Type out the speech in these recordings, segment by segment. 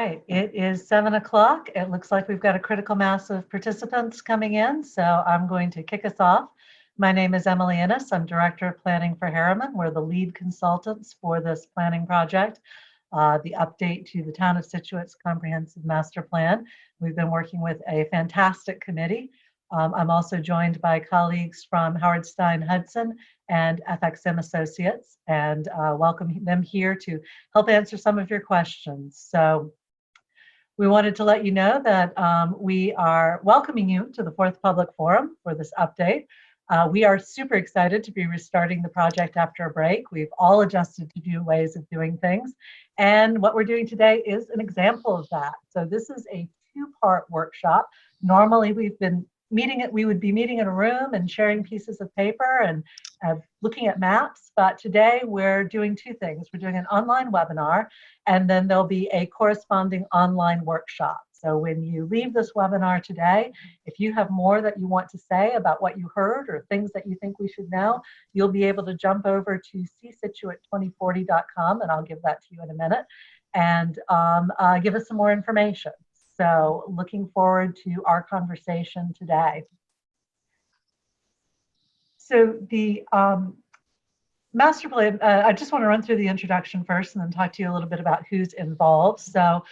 right, it is 7 o'clock. It looks like we've got a critical mass of participants coming in, so I'm going to kick us off. My name is Emily Innes. I'm Director of Planning for Harriman. We're the lead consultants for this planning project, the update to the Town of Scituate's Comprehensive Master Plan. We've been working with a fantastic committee. I'm also joined by colleagues from Howard Stein Hudson and FXM Associates, and welcome them here to help answer some of your questions. So we wanted to let you know that we are welcoming you to the 4th Public Forum for this update. We are super excited to be restarting the project after a break. We've all adjusted to new ways of doing things. And what we're doing today is an example of that. So this is a 2-part workshop. Normally we would be meeting in a room and sharing pieces of paper and looking at maps, but today we're doing 2 things. We're doing an online webinar, and then there'll be a corresponding online workshop. So when you leave this webinar today, if you have more that you want to say about what you heard or things that you think we should know, you'll be able to jump over to csituate2040.com, and I'll give that to you in a minute, and give us some more information. So looking forward to our conversation today. So the master plan, I just want to run through the introduction first and then talk to you a little bit about who's involved. So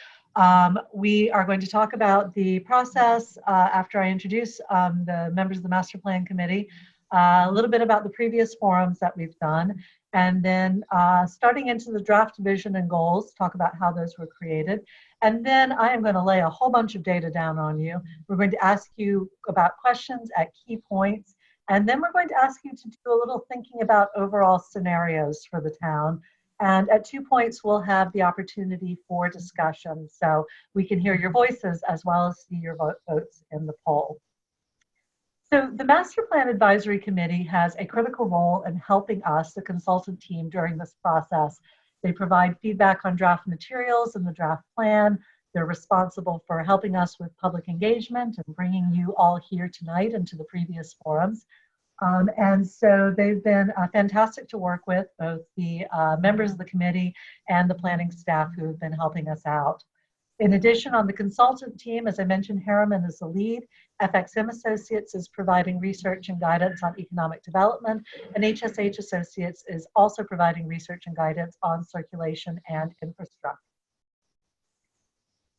we are going to talk about the process after I introduce the members of the Master Plan Committee, a little bit about the previous forums that we've done, and then starting into the draft vision and goals, talk about how those were created. And then I am going to lay a whole bunch of data down on you. We're going to ask you about questions at key points, and then we're going to ask you to do a little thinking about overall scenarios for the town. And at 2 points, we'll have the opportunity for discussion, so we can hear your voices as well as see your votes in the poll. So the Master Plan Advisory Committee has a critical role in helping us, the consultant team, during this process. They provide feedback on draft materials and the draft plan. They're responsible for helping us with public engagement and bringing you all here tonight and to the previous forums. And so they've been fantastic to work with, both the members of the committee and the planning staff who have been helping us out. In addition, on the consultant team, as I mentioned, Harriman is the lead. FXM Associates is providing research and guidance on economic development, and HSH Associates is also providing research and guidance on circulation and infrastructure.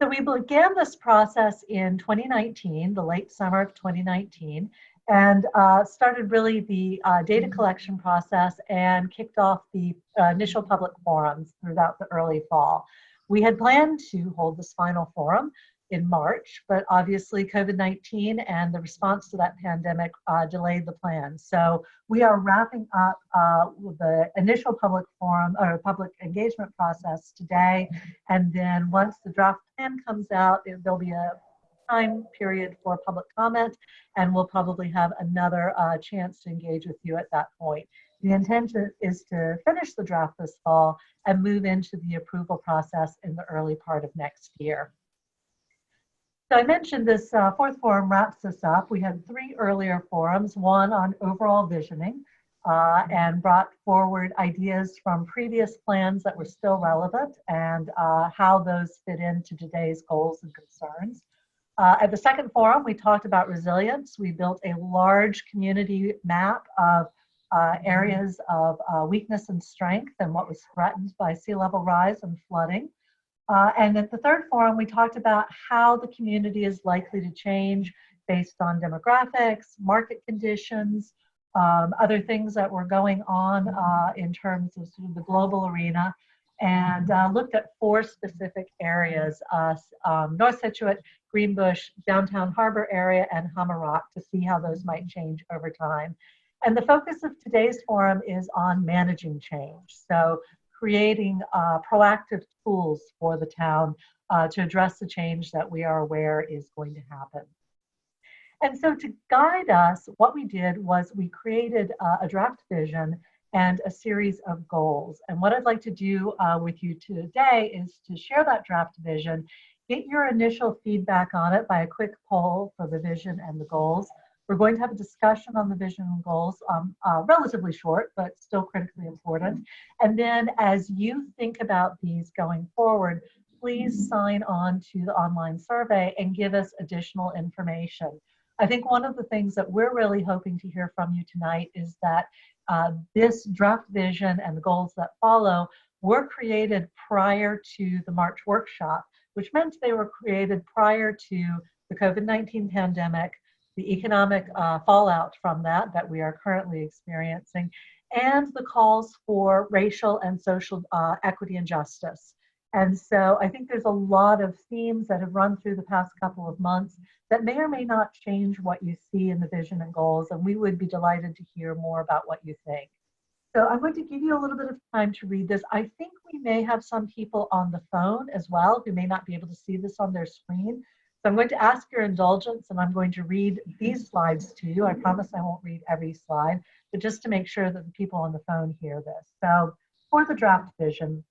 So we began this process in 2019, the late summer of 2019, and started really the data collection process and kicked off the initial public forums throughout the early fall. We had planned to hold this final forum in March, but obviously COVID-19 and the response to that pandemic delayed the plan. So we are wrapping up the initial public forum or public engagement process today. And then once the draft plan comes out, there'll be a time period for public comment, and we'll probably have another chance to engage with you at that point. The intention is to finish the draft this fall and move into the approval process in the early part of next year. So I mentioned this 4th forum wraps this up. We had 3 earlier forums, one on overall visioning, and brought forward ideas from previous plans that were still relevant and how those fit into today's goals and concerns. At the 2nd forum, we talked about resilience. We built a large community map of areas of weakness and strength and what was threatened by sea level rise and flooding. And at the 3rd forum, we talked about how the community is likely to change based on demographics, market conditions, other things that were going on in terms of sort of the global arena, and looked at 4 specific areas, North Scituate, Greenbush, Downtown Harbor area, and Hammerock, to see how those might change over time. And the focus of today's forum is on managing change. So creating proactive tools for the town to address the change that we are aware is going to happen. And so to guide us, what we did was we created a draft vision and a series of goals. And what I'd like to do with you today is to share that draft vision, get your initial feedback on it by a quick poll for the vision and the goals. We're going to have a discussion on the vision and goals, relatively short, but still critically important. And then as you think about these going forward, please sign on to the online survey and give us additional information. I think one of the things that we're really hoping to hear from you tonight is that this draft vision and the goals that follow were created prior to the March workshop, which meant they were created prior to the COVID-19 pandemic, the economic fallout from that we are currently experiencing, and the calls for racial and social equity and justice. And so I think there's a lot of themes that have run through the past couple of months that may or may not change what you see in the vision and goals, and we would be delighted to hear more about what you think. So I'm going to give you a little bit of time to read this. I think we may have some people on the phone as well who may not be able to see this on their screen. So I'm going to ask your indulgence, and I'm going to read these slides to you. I promise I won't read every slide, but just to make sure that the people on the phone hear this. So for the draft vision,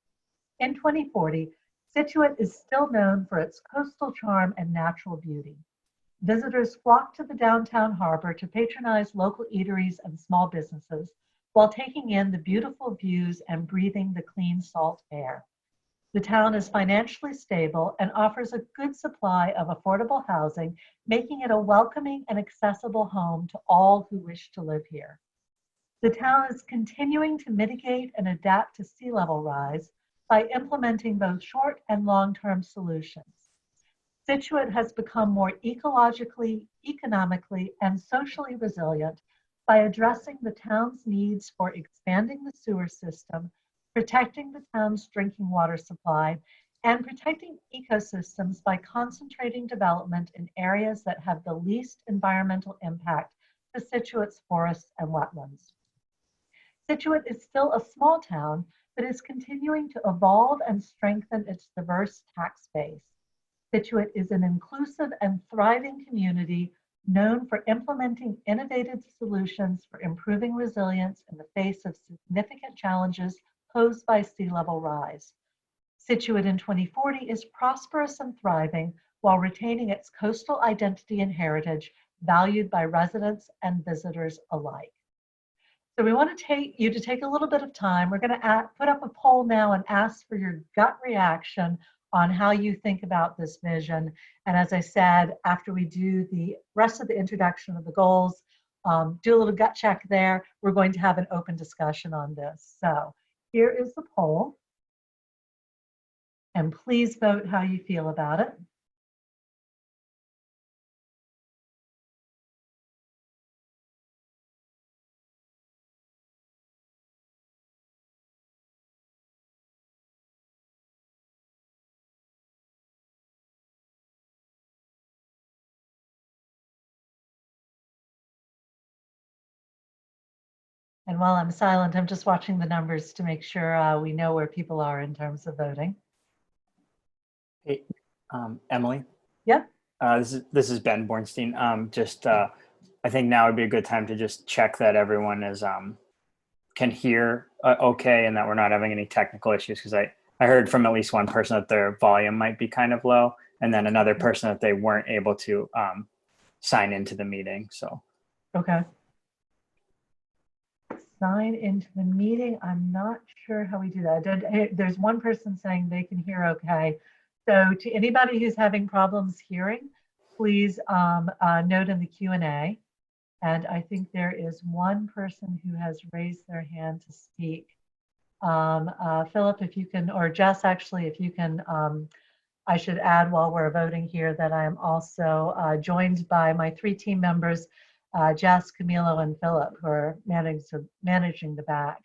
in 2040, Scituate is still known for its coastal charm and natural beauty. Visitors flock to the downtown harbor to patronize local eateries and small businesses while taking in the beautiful views and breathing the clean salt air. The town is financially stable and offers a good supply of affordable housing, making it a welcoming and accessible home to all who wish to live here. The town is continuing to mitigate and adapt to sea level rise by implementing both short and long-term solutions. Scituate has become more ecologically, economically, and socially resilient by addressing the town's needs for expanding the sewer system, protecting the town's drinking water supply, and protecting ecosystems by concentrating development in areas that have the least environmental impact to Scituate's forests and wetlands. Scituate is still a small town, but is continuing to evolve and strengthen its diverse tax base. Scituate is an inclusive and thriving community known for implementing innovative solutions for improving resilience in the face of significant challenges posed by sea level rise. Scituate in 2040 is prosperous and thriving while retaining its coastal identity and heritage valued by residents and visitors alike. So we want to take you to take a little bit of time. We're going to put up a poll now and ask for your gut reaction on how you think about this vision. And as I said, after we do the rest of the introduction of the goals, do a little gut check there. We're going to have an open discussion on this. So here is the poll. And please vote how you feel about it. And while I'm silent, I'm just watching the numbers to make sure we know where people are in terms of voting. Hey, Emily. Yeah. This is Ben Bornstein. I think now would be a good time to just check that everyone is can hear okay, and that we're not having any technical issues, because I heard from at least one person that their volume might be kind of low, and then another person that they weren't able to sign into the meeting. So okay. Sign into the meeting. I'm not sure how we do that. There's one person saying they can hear okay. So to anybody who's having problems hearing, please note in the Q&A. And I think there is one person who has raised their hand to speak. Philip, if you can, or Jess, actually, if you can, I should add while we're voting here that I am also joined by my 3 team members, Jess, Camilo, and Philip, who are managing the back.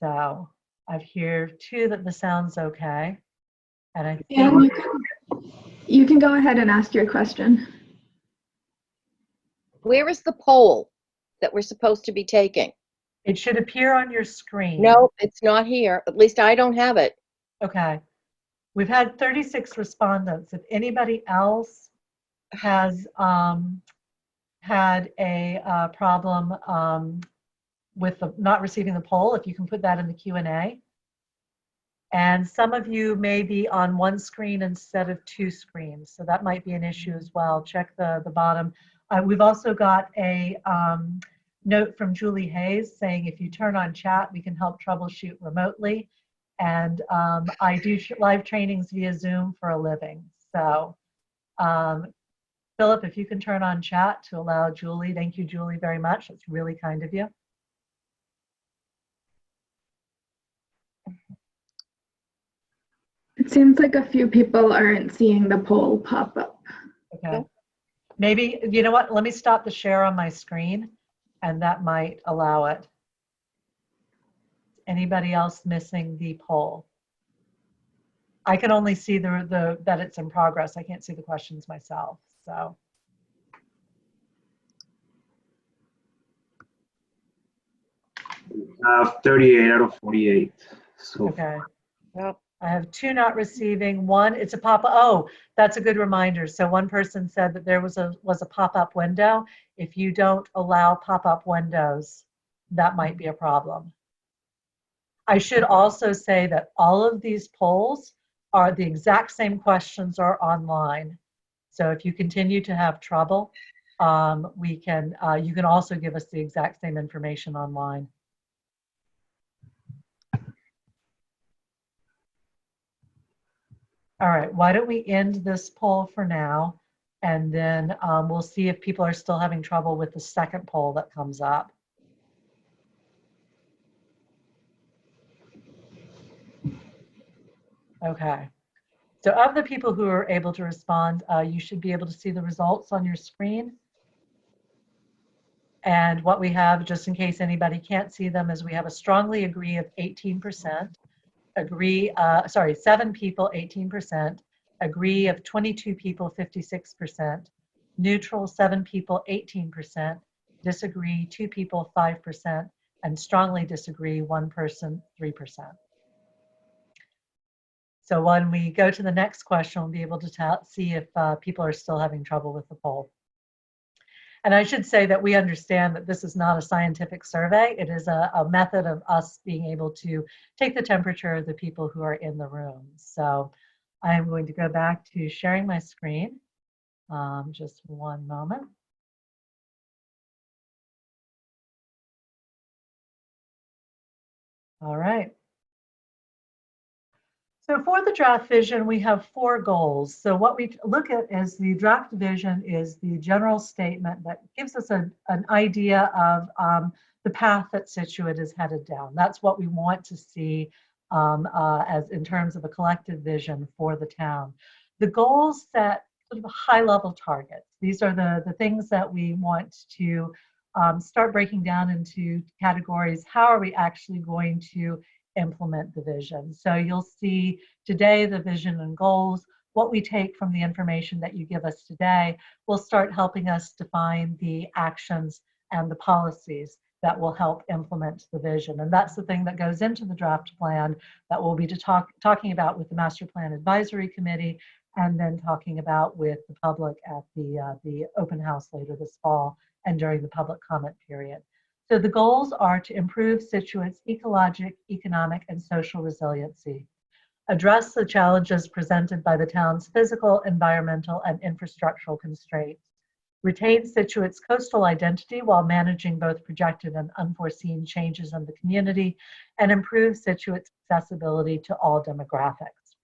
So I've heard 2 that the sound's okay. And I think you can go ahead and ask your question. Where is the poll that we're supposed to be taking? it should appear on your screen. No, it's not here. At least I don't have it. Okay. We've had 36 respondents. If anybody else has had a problem with not receiving the poll, if you can put that in the Q&A. And some of you may be on one screen instead of 2 screens, so that might be an issue as well. Check the bottom. We've also got a note from Julie Hayes saying if you turn on chat, we can help troubleshoot remotely. And I do live trainings via Zoom for a living. So Philip, if you can turn on chat to allow Julie, thank you, Julie, very much. That's really kind of you. It seems like a few people aren't seeing the poll pop up. Okay. Maybe, you know what? Let me stop the share on my screen and that might allow it. Anybody else missing the poll? I can only see that it's in progress. I can't see the questions myself. So 38 out of 48. So okay. Yep. I have 2 not receiving. 1, it's a pop-up. Oh, that's a good reminder. So one person said that there was a pop-up window. If you don't allow pop-up windows, that might be a problem. I should also say that all of these polls are the exact same questions are online. So if you continue to have trouble, you can also give us the exact same information online. All right, why don't we end this poll for now, and then we'll see if people are still having trouble with the second poll that comes up. Okay, so of the people who are able to respond, you should be able to see the results on your screen. And what we have, just in case anybody can't see them, is we have a strongly agree of 18%, 7 people, 18%, agree of 22 people, 56%, neutral 7 people, 18%, disagree 2 people, 5%, and strongly disagree 1 person, 3%. So when we go to the next question, we'll be able to see if people are still having trouble with the poll. And I should say that we understand that this is not a scientific survey. It is a method of us being able to take the temperature of the people who are in the room. So I am going to go back to sharing my screen. Just one moment. All right. So for the draft vision, we have 4 goals. So what we look at as the draft vision is the general statement that gives us an idea of the path that Scituate is headed down. That's what we want to see as in terms of a collective vision for the town. The goals set sort of high-level targets. These are the things that we want to start breaking down into categories. How are we actually going to implement the vision? So you'll see today the vision and goals. What we take from the information that you give us today will start helping us define the actions and the policies that will help implement the vision. And that's the thing that goes into the draft plan that we'll be talking about with the Master Plan Advisory Committee, and then talking about with the public at the open house later this fall and during the public comment period. So the goals are to improve Scituate's ecologic, economic, and social resiliency, address the challenges presented by the town's physical, environmental, and infrastructural constraints, retain Scituate's coastal identity while managing both projected and unforeseen changes in the community, and improve Scituate's accessibility to all demographics.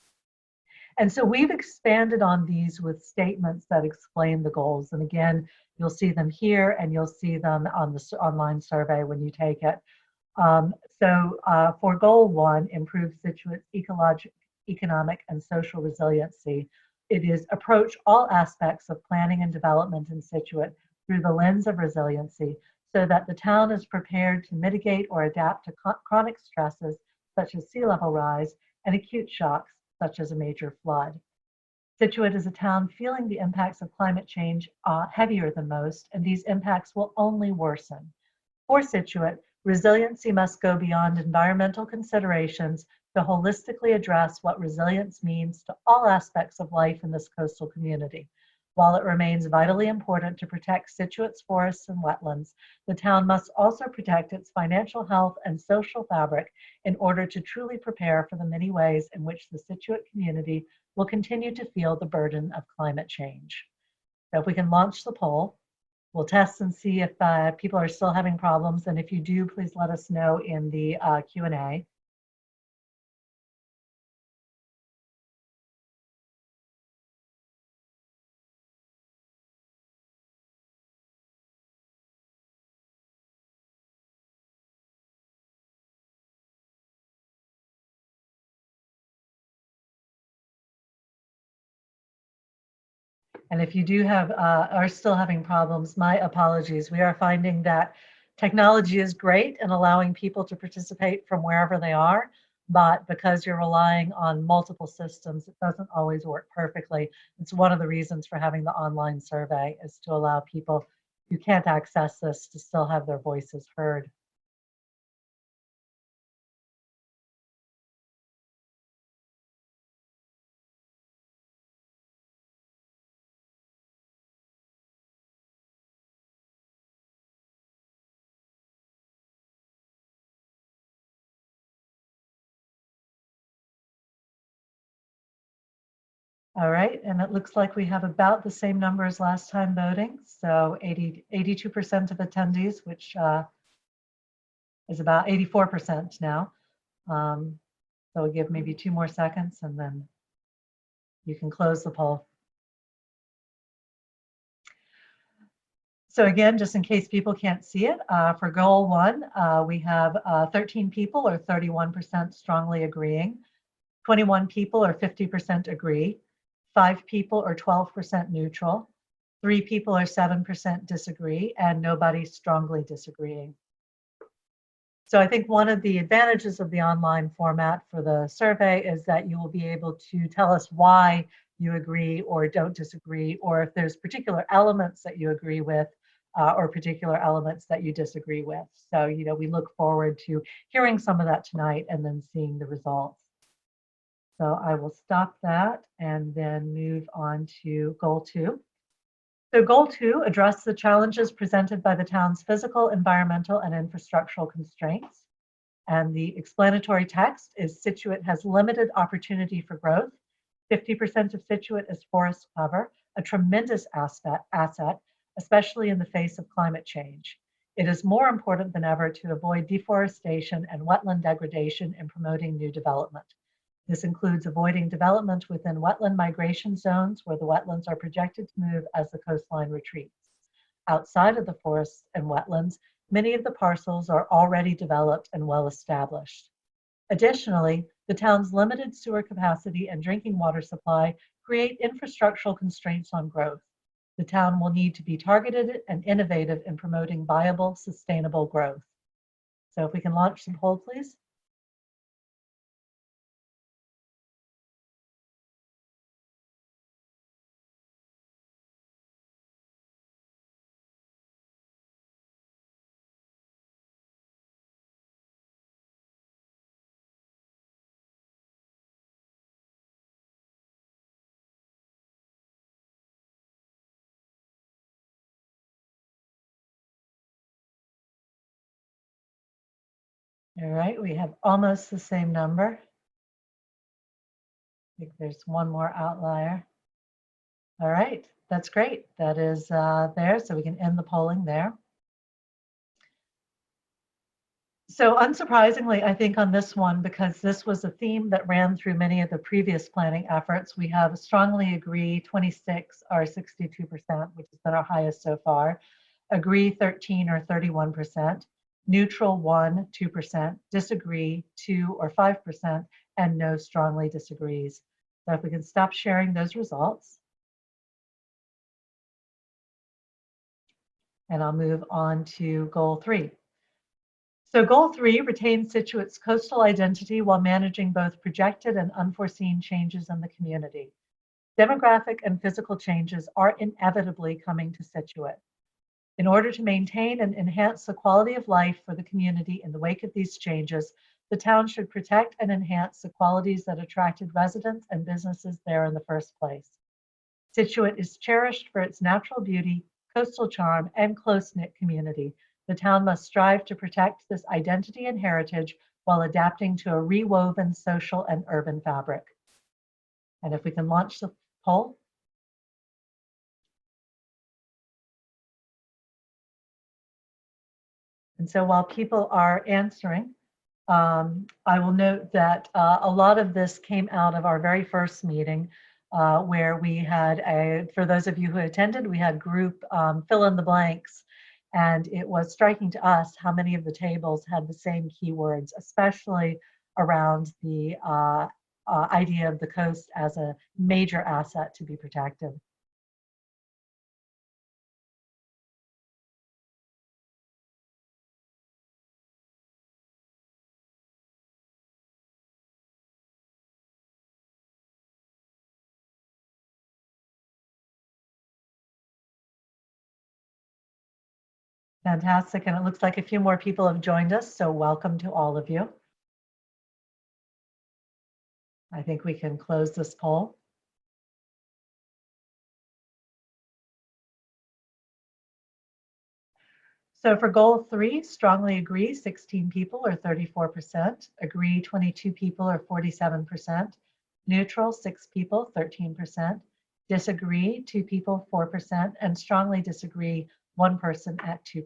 And so we've expanded on these with statements that explain the goals. And again, you'll see them here and you'll see them on the online survey when you take it. For goal 1, improve Scituate's ecologic, economic, and social resiliency, it is approach all aspects of planning and development in Scituate through the lens of resiliency so that the town is prepared to mitigate or adapt to chronic stresses such as sea level rise and acute shocks such as a major flood. Scituate is a town feeling the impacts of climate change heavier than most, and these impacts will only worsen. For Scituate, resiliency must go beyond environmental considerations to holistically address what resilience means to all aspects of life in this coastal community. While it remains vitally important to protect Scituate's forests and wetlands, the town must also protect its financial health and social fabric in order to truly prepare for the many ways in which the Scituate community will continue to feel the burden of climate change. So if we can launch the poll, we'll test and see if people are still having problems. And if you do, please let us know in the Q&A. And if you do have, are still having problems, my apologies. We are finding that technology is great in allowing people to participate from wherever they are, but because you're relying on multiple systems, it doesn't always work perfectly. It's one of the reasons for having the online survey, is to allow people who can't access this to still have their voices heard. All right, and it looks like we have about the same number as last time voting. So 82% of attendees, which is about 84% now. So we'll give maybe 2 more seconds and then you can close the poll. So again, just in case people can't see it, for goal 1, we have 13 people or 31% strongly agreeing, 21 people or 50% agree, 5 people or 12% neutral, 3 people or 7% disagree, and nobody strongly disagreeing. So I think one of the advantages of the online format for the survey is that you will be able to tell us why you agree or don't disagree, or if there's particular elements that you agree with or particular elements that you disagree with. So, you know, we look forward to hearing some of that tonight and then seeing the results. So I will stop that and then move on to goal 2. So goal 2, address the challenges presented by the town's physical, environmental, and infrastructural constraints. And the explanatory text is Scituate has limited opportunity for growth. 50% of Scituate is forest cover, a tremendous asset, especially in the face of climate change. It is more important than ever to avoid deforestation and wetland degradation in promoting new development. This includes avoiding development within wetland migration zones where the wetlands are projected to move as the coastline retreats. Outside of the forests and wetlands, many of the parcels are already developed and well established. Additionally, the town's limited sewer capacity and drinking water supply create infrastructural constraints on growth. The town will need to be targeted and innovative in promoting viable, sustainable growth. So if we can launch the poll, please. All right, we have almost the same number. I think there's one more outlier. All right, that's great. That is there, so we can end the polling there. So unsurprisingly, I think on this one, because this was a theme that ran through many of the previous planning efforts, we have strongly agree 26 or 62%, which has been our highest so far, agree 13 or 31%, neutral 1, 2%, disagree 2 or 5%, and no strongly disagrees. So if we can stop sharing those results. And I'll move on to goal 3. So goal 3, retain Scituate's coastal identity while managing both projected and unforeseen changes in the community. Demographic and physical changes are inevitably coming to Scituate. In order to maintain and enhance the quality of life for the community in the wake of these changes, the town should protect and enhance the qualities that attracted residents and businesses there in the first place. Scituate is cherished for its natural beauty, coastal charm, and close-knit community. The town must strive to protect this identity and heritage while adapting to a rewoven social and urban fabric. And if we can launch the poll. And so while people are answering, I will note that a lot of this came out of our very first meeting where we had, for those of you who attended, we had group fill in the blanks. And it was striking to us how many of the tables had the same keywords, especially around the idea of the coast as a major asset to be protected. Fantastic. And it looks like a few more people have joined us, so welcome to all of you. I think we can close this poll. So for goal 3, strongly agree, 16 people or 34%, agree 22 people or 47%, neutral 6 people, 13%, disagree 2 people, 4%, and strongly disagree 1 person at 2%.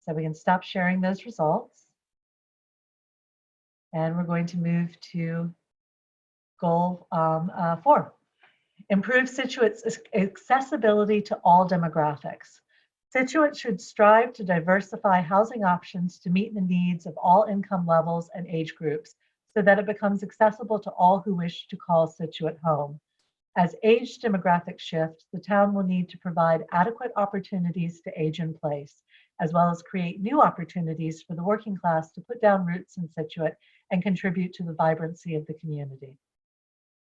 So we can stop sharing those results. And we're going to move to goal 4. Improve Situate's accessibility to all demographics. Scituate should strive to diversify housing options to meet the needs of all income levels and age groups so that it becomes accessible to all who wish to call Scituate home. As age demographics shift, the town will need to provide adequate opportunities to age in place, as well as create new opportunities for the working class to put down roots in Scituate and contribute to the vibrancy of the community.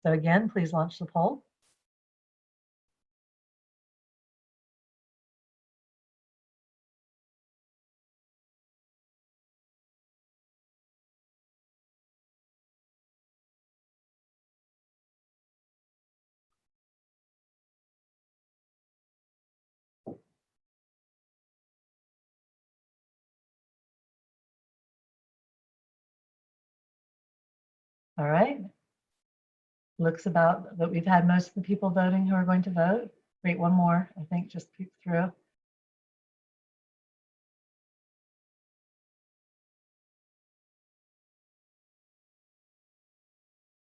So again, please launch the poll. All right. Looks about that we've had most of the people voting who are going to vote. Wait, one more, I think, just peek through.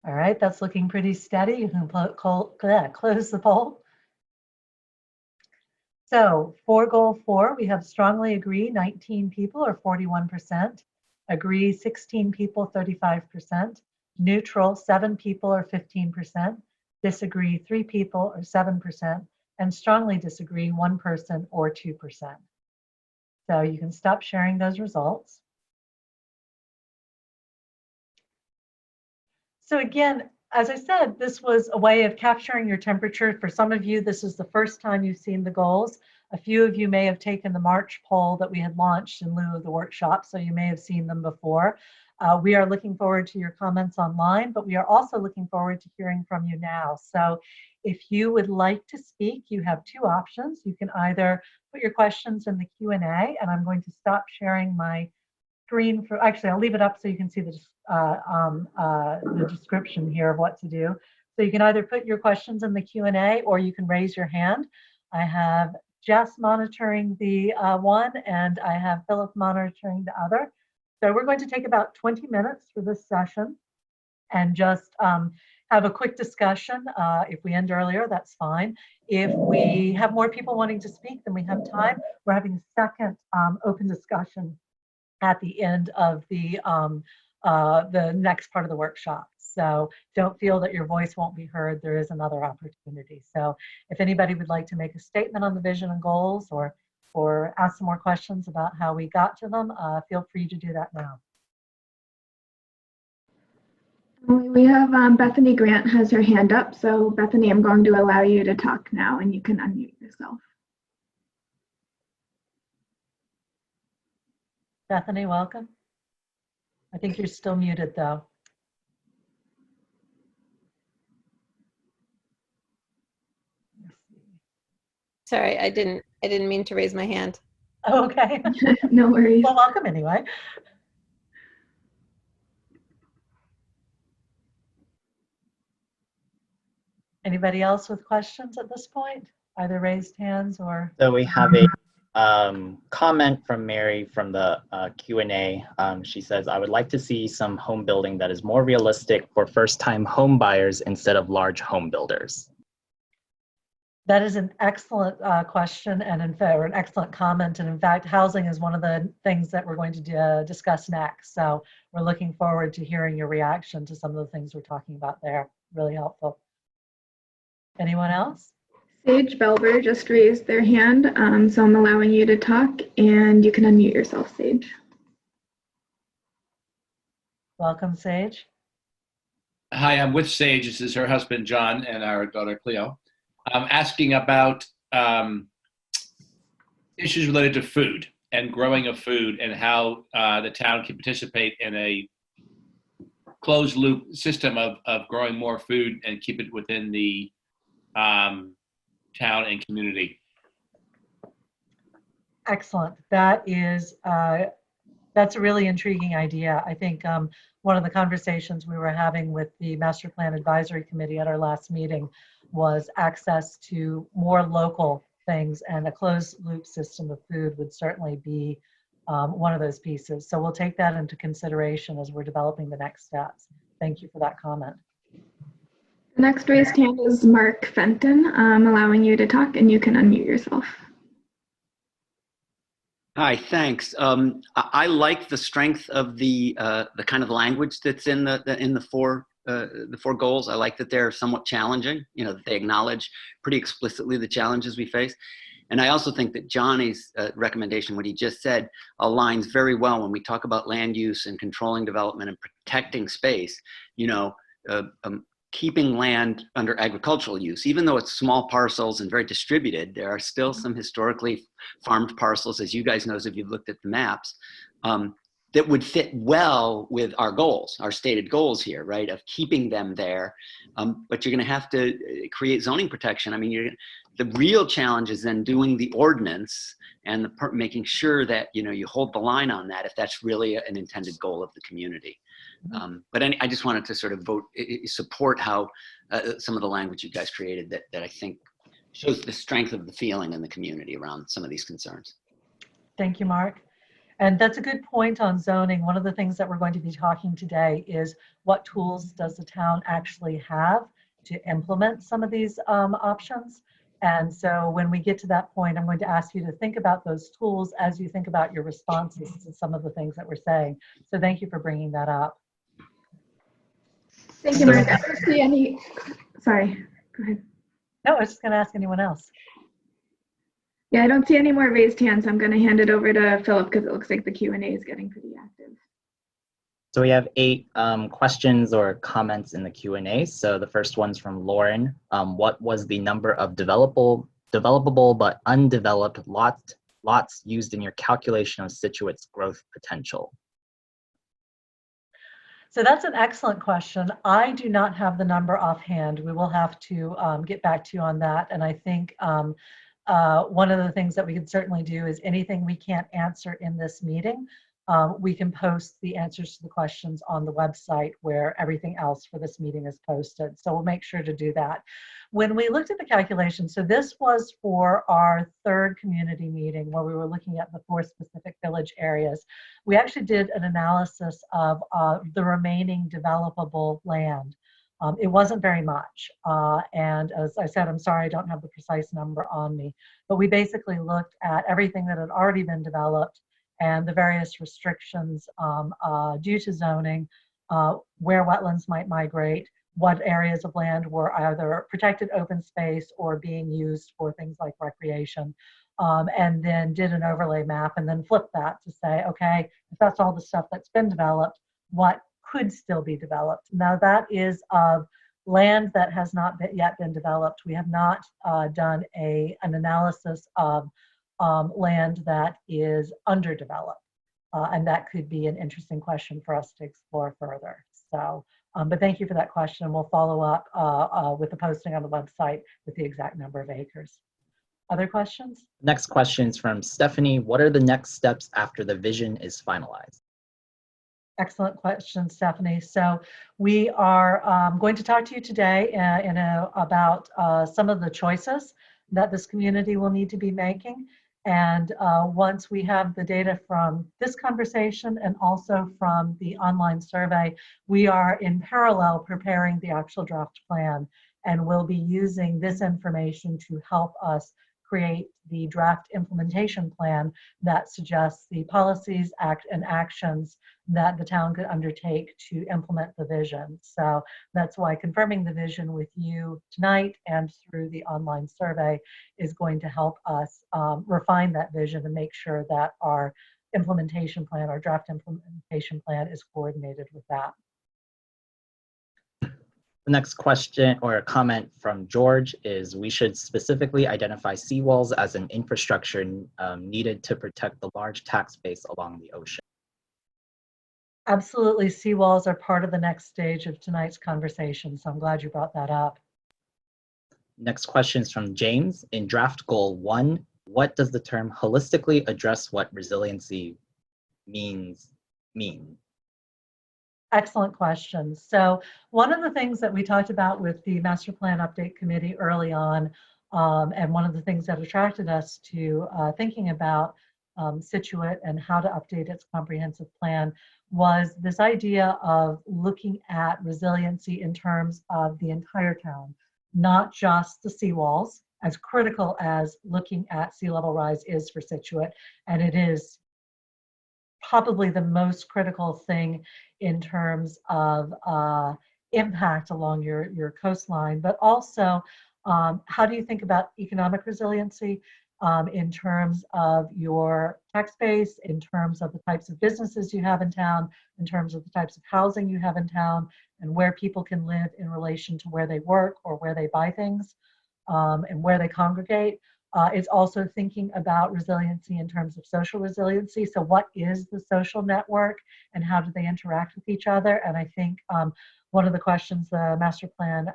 All right, that's looking pretty steady. You can close the poll. So for goal 4, we have strongly agree 19 people or 41%, agree 16 people 35%, neutral 7 people or 15%, disagree 3 people or 7%, and strongly disagree 1 person or 2%. So you can stop sharing those results. So again, as I said, this was a way of capturing your temperature. For some of you, this is the first time you've seen the goals. A few of you may have taken the March poll that we had launched in lieu of the workshop, so you may have seen them before. We are looking forward to your comments online, but we are also looking forward to hearing from you now. So if you would like to speak, you have 2 options. You can either put your questions in the Q&A, and I'm going to stop sharing my screen for, actually, I'll leave it up so you can see the description here of what to do. So you can either put your questions in the Q&A or you can raise your hand. I have Jess monitoring the one and I have Philip monitoring the other. So we're going to take about 20 minutes for this session and just have a quick discussion. If we end earlier, that's fine. If we have more people wanting to speak than we have time, we're having a second open discussion at the end of the next part of the workshop. So don't feel that your voice won't be heard. There is another opportunity. So if anybody would like to make a statement on the vision and goals or ask some more questions about how we got to them, feel free to do that now. We have Bethany Grant has her hand up. So Bethany, I'm going to allow you to talk now and you can unmute yourself. Bethany, welcome. I think you're still muted though. Sorry, I didn't mean to raise my hand. Okay. No worries. Well, welcome anyway. Anybody else with questions at this point? Either raised hands or? So we have a comment from Mary from the Q&A. She says, I would like to see some home building that is more realistic for first-time home buyers instead of large home builders. That is an excellent question and in fact, or an excellent comment. And in fact, housing is one of the things that we're going to discuss next. So we're looking forward to hearing your reaction to some of the things we're talking about there. Really helpful. Anyone else? Sage Belver just raised their hand, so I'm allowing you to talk and you can unmute yourself, Sage. Welcome, Sage. Hi, I'm with Sage. This is her husband, John, and our daughter, Cleo. I'm asking about issues related to food. and growing of food, and how the town can participate in a closed loop system of growing more food and keep it within the town and community. Excellent. That's a really intriguing idea. I think one of the conversations we were having with the Master Plan Advisory Committee at our last meeting was access to more local things, and a closed loop system of food would certainly be one of those pieces. So we'll take that into consideration as we're developing the next steps. Thank you for that comment. The next raised hand is Mark Fenton, allowing you to talk, and you can unmute yourself. Hi, thanks. I like the strength of the kind of language that's in the four goals. I like that they're somewhat challenging. You know, that they acknowledge pretty explicitly the challenges we face. And I also think that Johnny's recommendation, what he just said, aligns very well when we talk about land use and controlling development and protecting space. You know, keeping land under agricultural use, even though it's small parcels and very distributed, there are still some historically farmed parcels, as you guys know, if you've looked at the maps, that would fit well with our goals, our stated goals here, right, of keeping them there. But you're going to have to create zoning protection. I mean, the real challenge is then doing the ordinance and making sure that, you know, you hold the line on that if that's really an intended goal of the community. But I just wanted to sort of support how some of the language you guys created that I think shows the strength of the feeling in the community around some of these concerns. Thank you, Mark. And that's a good point on zoning. One of the things that we're going to be talking today is what tools does the town actually have to implement some of these options. And so when we get to that point, I'm going to ask you to think about those tools as you think about your responses to some of the things that we're saying. So thank you for bringing that up. Thank you, Mark. I don't see any. Sorry, go ahead. No, I was just going to ask anyone else. Yeah, I don't see any more raised hands. I'm going to hand it over to Philip because it looks like the Q&A is getting pretty active. So we have 8 questions or comments in the Q&A. So the first one's from Lauren. What was the number of developable but undeveloped lots used in your calculation of Scituate's growth potential? So that's an excellent question. I do not have the number offhand. We will have to get back to you on that. And I think one of the things that we can certainly do is anything we can't answer in this meeting, we can post the answers to the questions on the website where everything else for this meeting is posted. So we'll make sure to do that. When we looked at the calculation, so this was for our 3rd community meeting where we were looking at the 4 specific village areas. We actually did an analysis of the remaining developable land. It wasn't very much. And as I said, I'm sorry, I don't have the precise number on me, but we basically looked at everything that had already been developed and the various restrictions due to zoning, where wetlands might migrate, what areas of land were either protected open space or being used for things like recreation, and then did an overlay map and then flipped that to say, okay, if that's all the stuff that's been developed, what could still be developed? Now that is of land that has not yet been developed. We have not done an analysis of land that is underdeveloped. And that could be an interesting question for us to explore further. So, but thank you for that question. We'll follow up with the posting on the website with the exact number of acres. Other questions? Next question is from Stephanie. What are the next steps after the vision is finalized? Excellent question, Stephanie. So we are going to talk to you today about some of the choices that this community will need to be making. And once we have the data from this conversation and also from the online survey, we are in parallel preparing the actual draft plan, and we'll be using this information to help us create the draft implementation plan that suggests the policies, and actions that the town could undertake to implement the vision. So that's why confirming the vision with you tonight and through the online survey is going to help us refine that vision and make sure that our implementation plan, our draft implementation plan, is coordinated with that. The next question or comment from George is we should specifically identify seawalls as an infrastructure needed to protect the large tax base along the ocean. Absolutely, seawalls are part of the next stage of tonight's conversation, so I'm glad you brought that up. Next question is from James. In draft goal 1, what does the term holistically address what resiliency mean? Excellent question. So one of the things that we talked about with the Master Plan Update Committee early on, and one of the things that attracted us to thinking about Scituate and how to update its comprehensive plan was this idea of looking at resiliency in terms of the entire town, not just the seawalls, as critical as looking at sea level rise is for Scituate, and it is probably the most critical thing in terms of impact along your coastline, but also how do you think about economic resiliency in terms of your tax base, in terms of the types of businesses you have in town, in terms of the types of housing you have in town, and where people can live in relation to where they work or where they buy things and where they congregate. It's also thinking about resiliency in terms of social resiliency. So what is the social network and how do they interact with each other? And I think one of the questions the Master Plan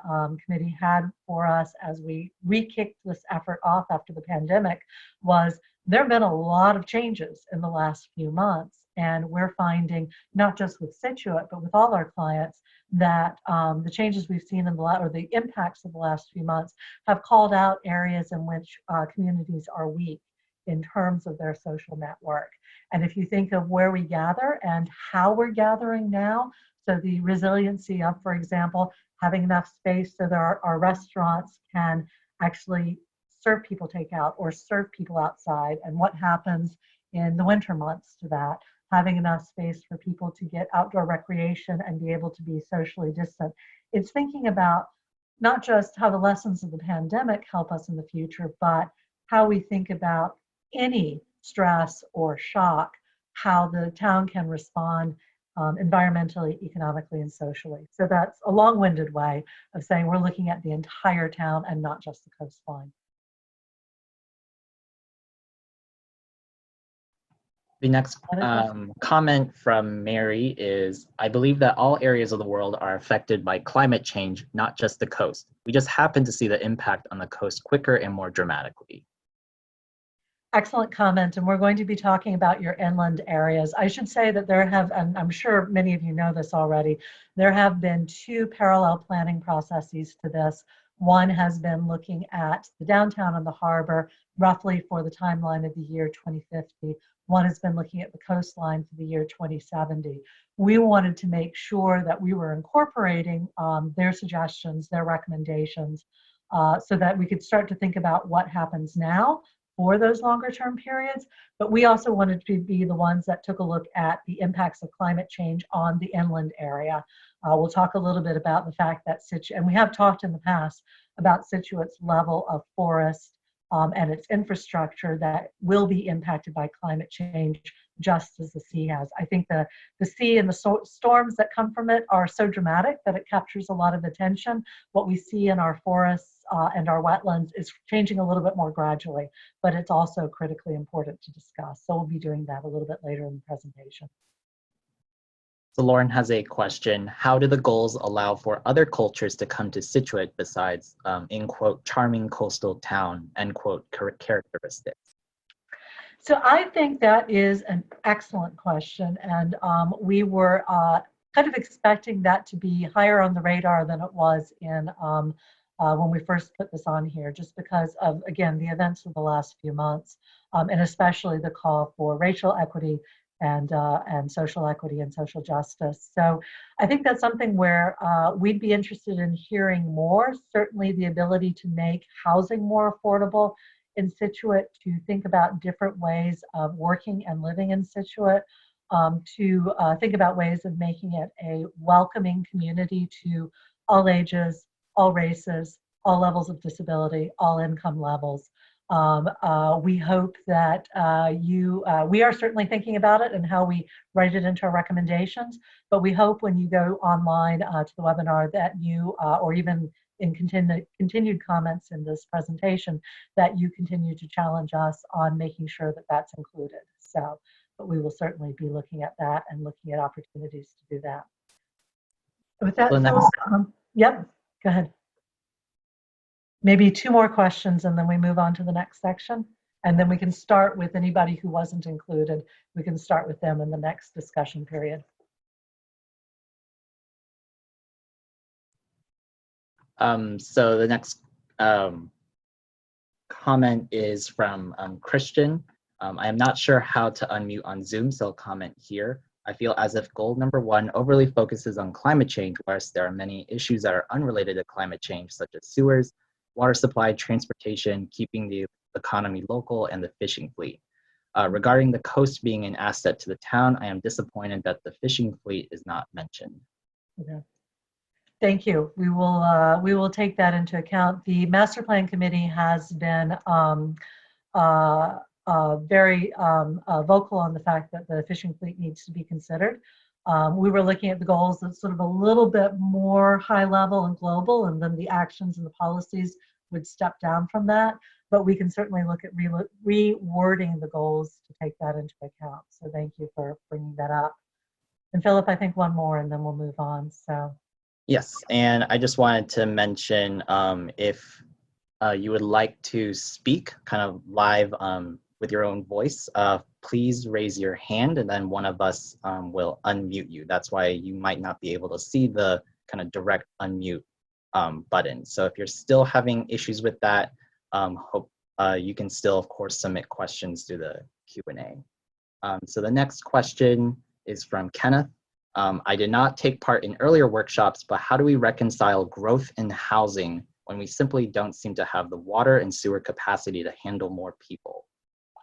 Committee had for us as we re-kicked this effort off after the pandemic was there have been a lot of changes in the last few months. And we're finding, not just with Scituate, but with all our clients, that the changes we've seen in the impacts of the last few months have called out areas in which communities are weak in terms of their social network. And if you think of where we gather and how we're gathering now, so the resiliency of, for example, having enough space so that our restaurants can actually serve people takeout or serve people outside, and what happens in the winter months to that, having enough space for people to get outdoor recreation and be able to be socially distant. It's thinking about not just how the lessons of the pandemic help us in the future, but how we think about any stress or shock, how the town can respond environmentally, economically, and socially. So that's a long-winded way of saying we're looking at the entire town and not just the coastline. The next comment from Mary is, I believe that all areas of the world are affected by climate change, not just the coast. We just happen to see the impact on the coast quicker and more dramatically. Excellent comment, and we're going to be talking about your inland areas. I should say that there have, and I'm sure many of you know this already, there have been 2 parallel planning processes to this. One has been looking at the downtown and the harbor, roughly for the timeline of the year 2050. One has been looking at the coastline for the year 2070. We wanted to make sure that we were incorporating their suggestions, their recommendations, so that we could start to think about what happens now for those longer term periods. But we also wanted to be the ones that took a look at the impacts of climate change on the inland area. We'll talk a little bit about the fact that and we have talked in the past about Scituate's level of forest and its infrastructure that will be impacted by climate change, just as the sea has. I think the sea and the storms that come from it are so dramatic that it captures a lot of attention. What we see in our forests and our wetlands is changing a little bit more gradually, but it's also critically important to discuss. So we'll be doing that a little bit later in the presentation. So Lauren has a question. How do the goals allow for other cultures to come to Scituate besides, in quote, charming coastal town, end quote, characteristics? So I think that is an excellent question. And we were kind of expecting that to be higher on the radar than it was in when we first put this on here, just because of, again, the events of the last few months, and especially the call for racial equity and social equity and social justice. So I think that's something where we'd be interested in hearing more. Certainly the ability to make housing more affordable in Scituate, to think about different ways of working and living in Scituate, to think about ways of making it a welcoming community to all ages, all races, all levels of disability, all income levels. We hope that we are certainly thinking about it and how we write it into our recommendations, but we hope when you go online to the webinar that you, or even in continued comments in this presentation, that you continue to challenge us on making sure that that's included. So, but we will certainly be looking at that and looking at opportunities to do that. With that, So Phyllis, yep, go ahead. Maybe 2 more questions and then we move on to the next section. And then we can start with anybody who wasn't included. We can start with them in the next discussion period. So the next comment is from Christian. I am not sure how to unmute on Zoom, so I'll comment here. I feel as if goal number 1 overly focuses on climate change, whereas there are many issues that are unrelated to climate change, such as sewers, water supply, transportation, keeping the economy local, and the fishing fleet. Regarding the coast being an asset to the town, I am disappointed that the fishing fleet is not mentioned. Okay. Thank you. We will take that into account. The master plan committee has been very vocal on the fact that the fishing fleet needs to be considered. We were looking at the goals that's sort of a little bit more high level and global, and then the actions and the policies would step down from that. But we can certainly look at rewording the goals to take that into account. So thank you for bringing that up. And Philip, I think 1 more and then we'll move on. So. Yes, and I just wanted to mention if you would like to speak kind of live with your own voice, please raise your hand and then one of us will unmute you. That's why you might not be able to see the kind of direct unmute button. So if you're still having issues with that, hope you can still, of course, submit questions through the Q&A. So the next question is from Kenneth. I did not take part in earlier workshops, but how do we reconcile growth in housing when we simply don't seem to have the water and sewer capacity to handle more people?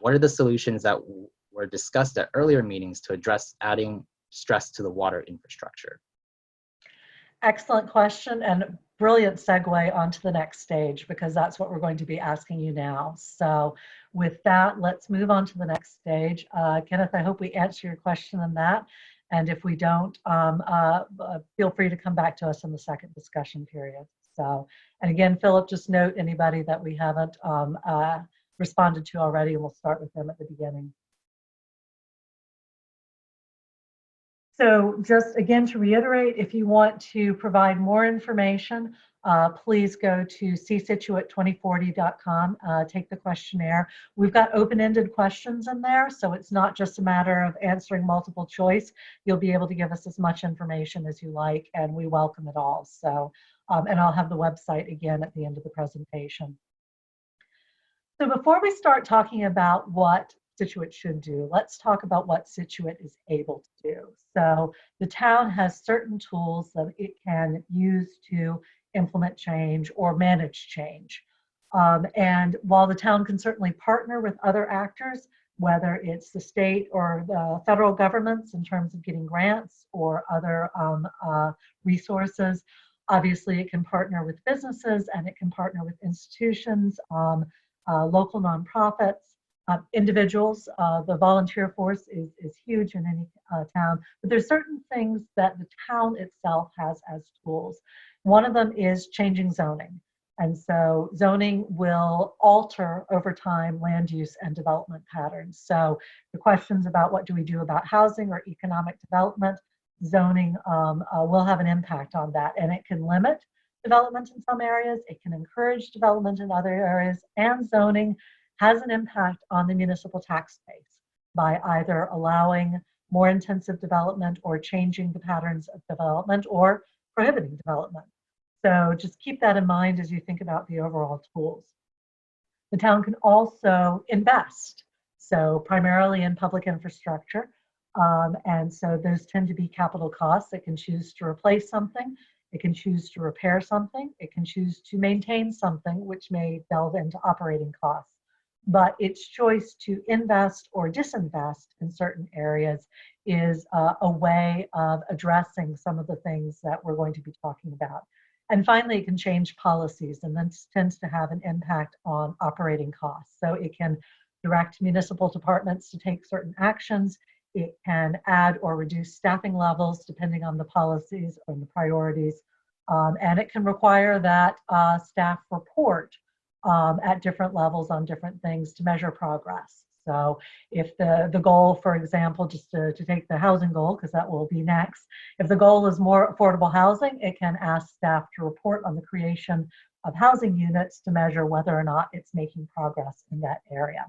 What are the solutions that were discussed at earlier meetings to address adding stress to the water infrastructure? Excellent question and brilliant segue onto the next stage, because that's what we're going to be asking you now. So with that, let's move on to the next stage. Kenneth, I hope we answer your question on that. And if we don't, feel free to come back to us in the second discussion period. So, and again, Philip, just note anybody that we haven't responded to already, and we'll start with them at the beginning. So just again, to reiterate, if you want to provide more information, please go to Scituate2040.com, take the questionnaire. We've got open-ended questions in there, so it's not just a matter of answering multiple choice. You'll be able to give us as much information as you like, and we welcome it all. So, and I'll have the website again at the end of the presentation. So before we start talking about what Scituate should do, let's talk about what Scituate is able to do. So the town has certain tools that it can use to implement change or manage change. And while the town can certainly partner with other actors, whether it's the state or the federal governments in terms of getting grants or other resources, obviously it can partner with businesses and it can partner with institutions, local nonprofits, individuals. The volunteer force is huge in any town, but there's certain things that the town itself has as tools. One of them is changing zoning. And so zoning will alter over time land use and development patterns. So the questions about what do we do about housing or economic development, zoning will have an impact on that, and it can limit development in some areas, it can encourage development in other areas, and zoning has an impact on the municipal tax base by either allowing more intensive development or changing the patterns of development or prohibiting development. So just keep that in mind as you think about the overall tools. The town can also invest, so primarily in public infrastructure. And so those tend to be capital costs. It can choose to replace something. It can choose to repair something. It can choose to maintain something, which may delve into operating costs. But its choice to invest or disinvest in certain areas is a way of addressing some of the things that we're going to be talking about. And finally, it can change policies and then tends to have an impact on operating costs. So it can direct municipal departments to take certain actions. It can add or reduce staffing levels depending on the policies or the priorities. And it can require that staff report at different levels on different things to measure progress. So if the goal, for example, just to take the housing goal, because that will be next, if the goal is more affordable housing, it can ask staff to report on the creation of housing units to measure whether or not it's making progress in that area.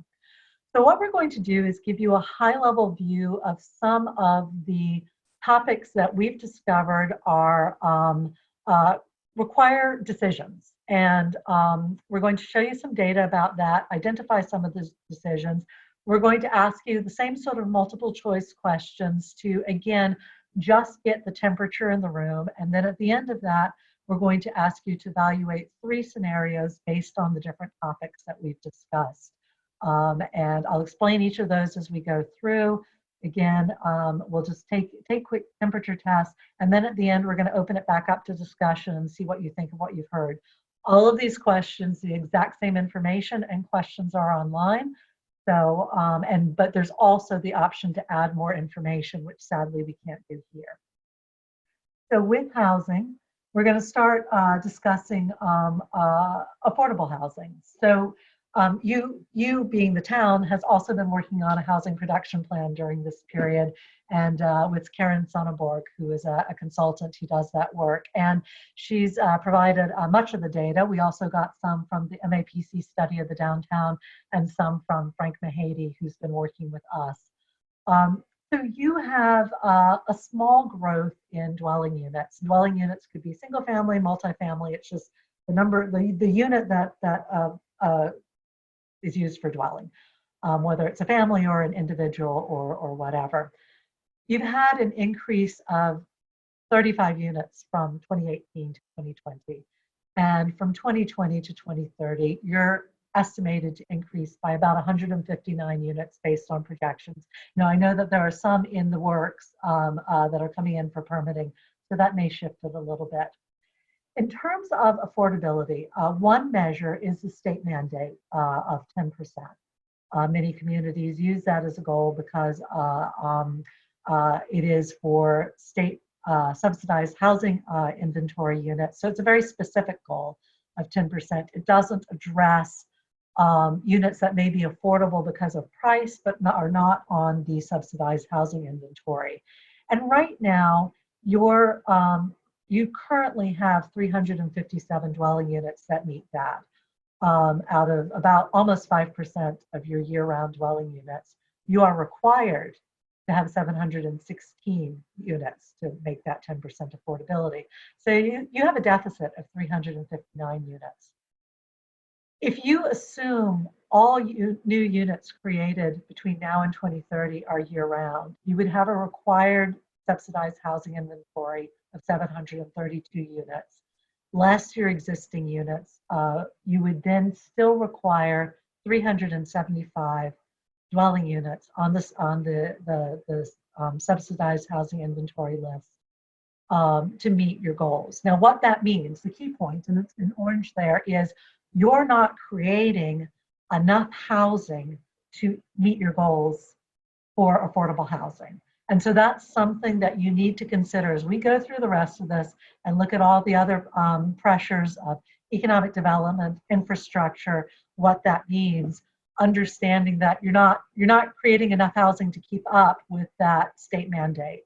So what we're going to do is give you a high-level view of some of the topics that we've discovered are require decisions. And we're going to show you some data about that, identify some of the decisions. We're going to ask you the same sort of multiple choice questions to, again, just get the temperature in the room. And then at the end of that, we're going to ask you to evaluate 3 scenarios based on the different topics that we've discussed. And I'll explain each of those as we go through. Again, we'll just take quick temperature tests, and then at the end, we're going to open it back up to discussion and see what you think of what you've heard. All of these questions, the exact same information and questions are online. So, but there's also the option to add more information, which sadly we can't do here. So with housing, we're going to start discussing affordable housing. So you being the town has also been working on a housing production plan during this period, and with Karen Sonneborg, who is a consultant who does that work. And she's provided much of the data. We also got some from the MAPC study of the downtown and some from Frank Mahady, who's been working with us. So you have a small growth in dwelling units. Dwelling units could be single family, multifamily. It's just the number, the unit that is used for dwelling, whether it's a family or an individual or whatever. You've had an increase of 35 units from 2018 to 2020. And from 2020 to 2030, you're estimated to increase by about 159 units based on projections. Now, I know that there are some in the works that are coming in for permitting, so that may shift it a little bit. In terms of affordability, one measure is the state mandate of 10%. Many communities use that as a goal because it is for state subsidized housing inventory units. So it's a very specific goal of 10%. It doesn't address units that may be affordable because of price, but are not on the subsidized housing inventory. And right now, you currently have 357 dwelling units that meet that out of about almost 5% of your year-round dwelling units. You are required to have 716 units to make that 10% affordability. So you have a deficit of 359 units. If you assume all new units created between now and 2030 are year-round, you would have a required subsidized housing inventory of 732 units, less your existing units. You would then still require 375 dwelling units on the subsidized housing inventory list to meet your goals. Now, what that means, the key point, and it's in orange there, is you're not creating enough housing to meet your goals for affordable housing. And so that's something that you need to consider as we go through the rest of this and look at all the other pressures of economic development, infrastructure, what that means, understanding that you're not creating enough housing to keep up with that state mandate.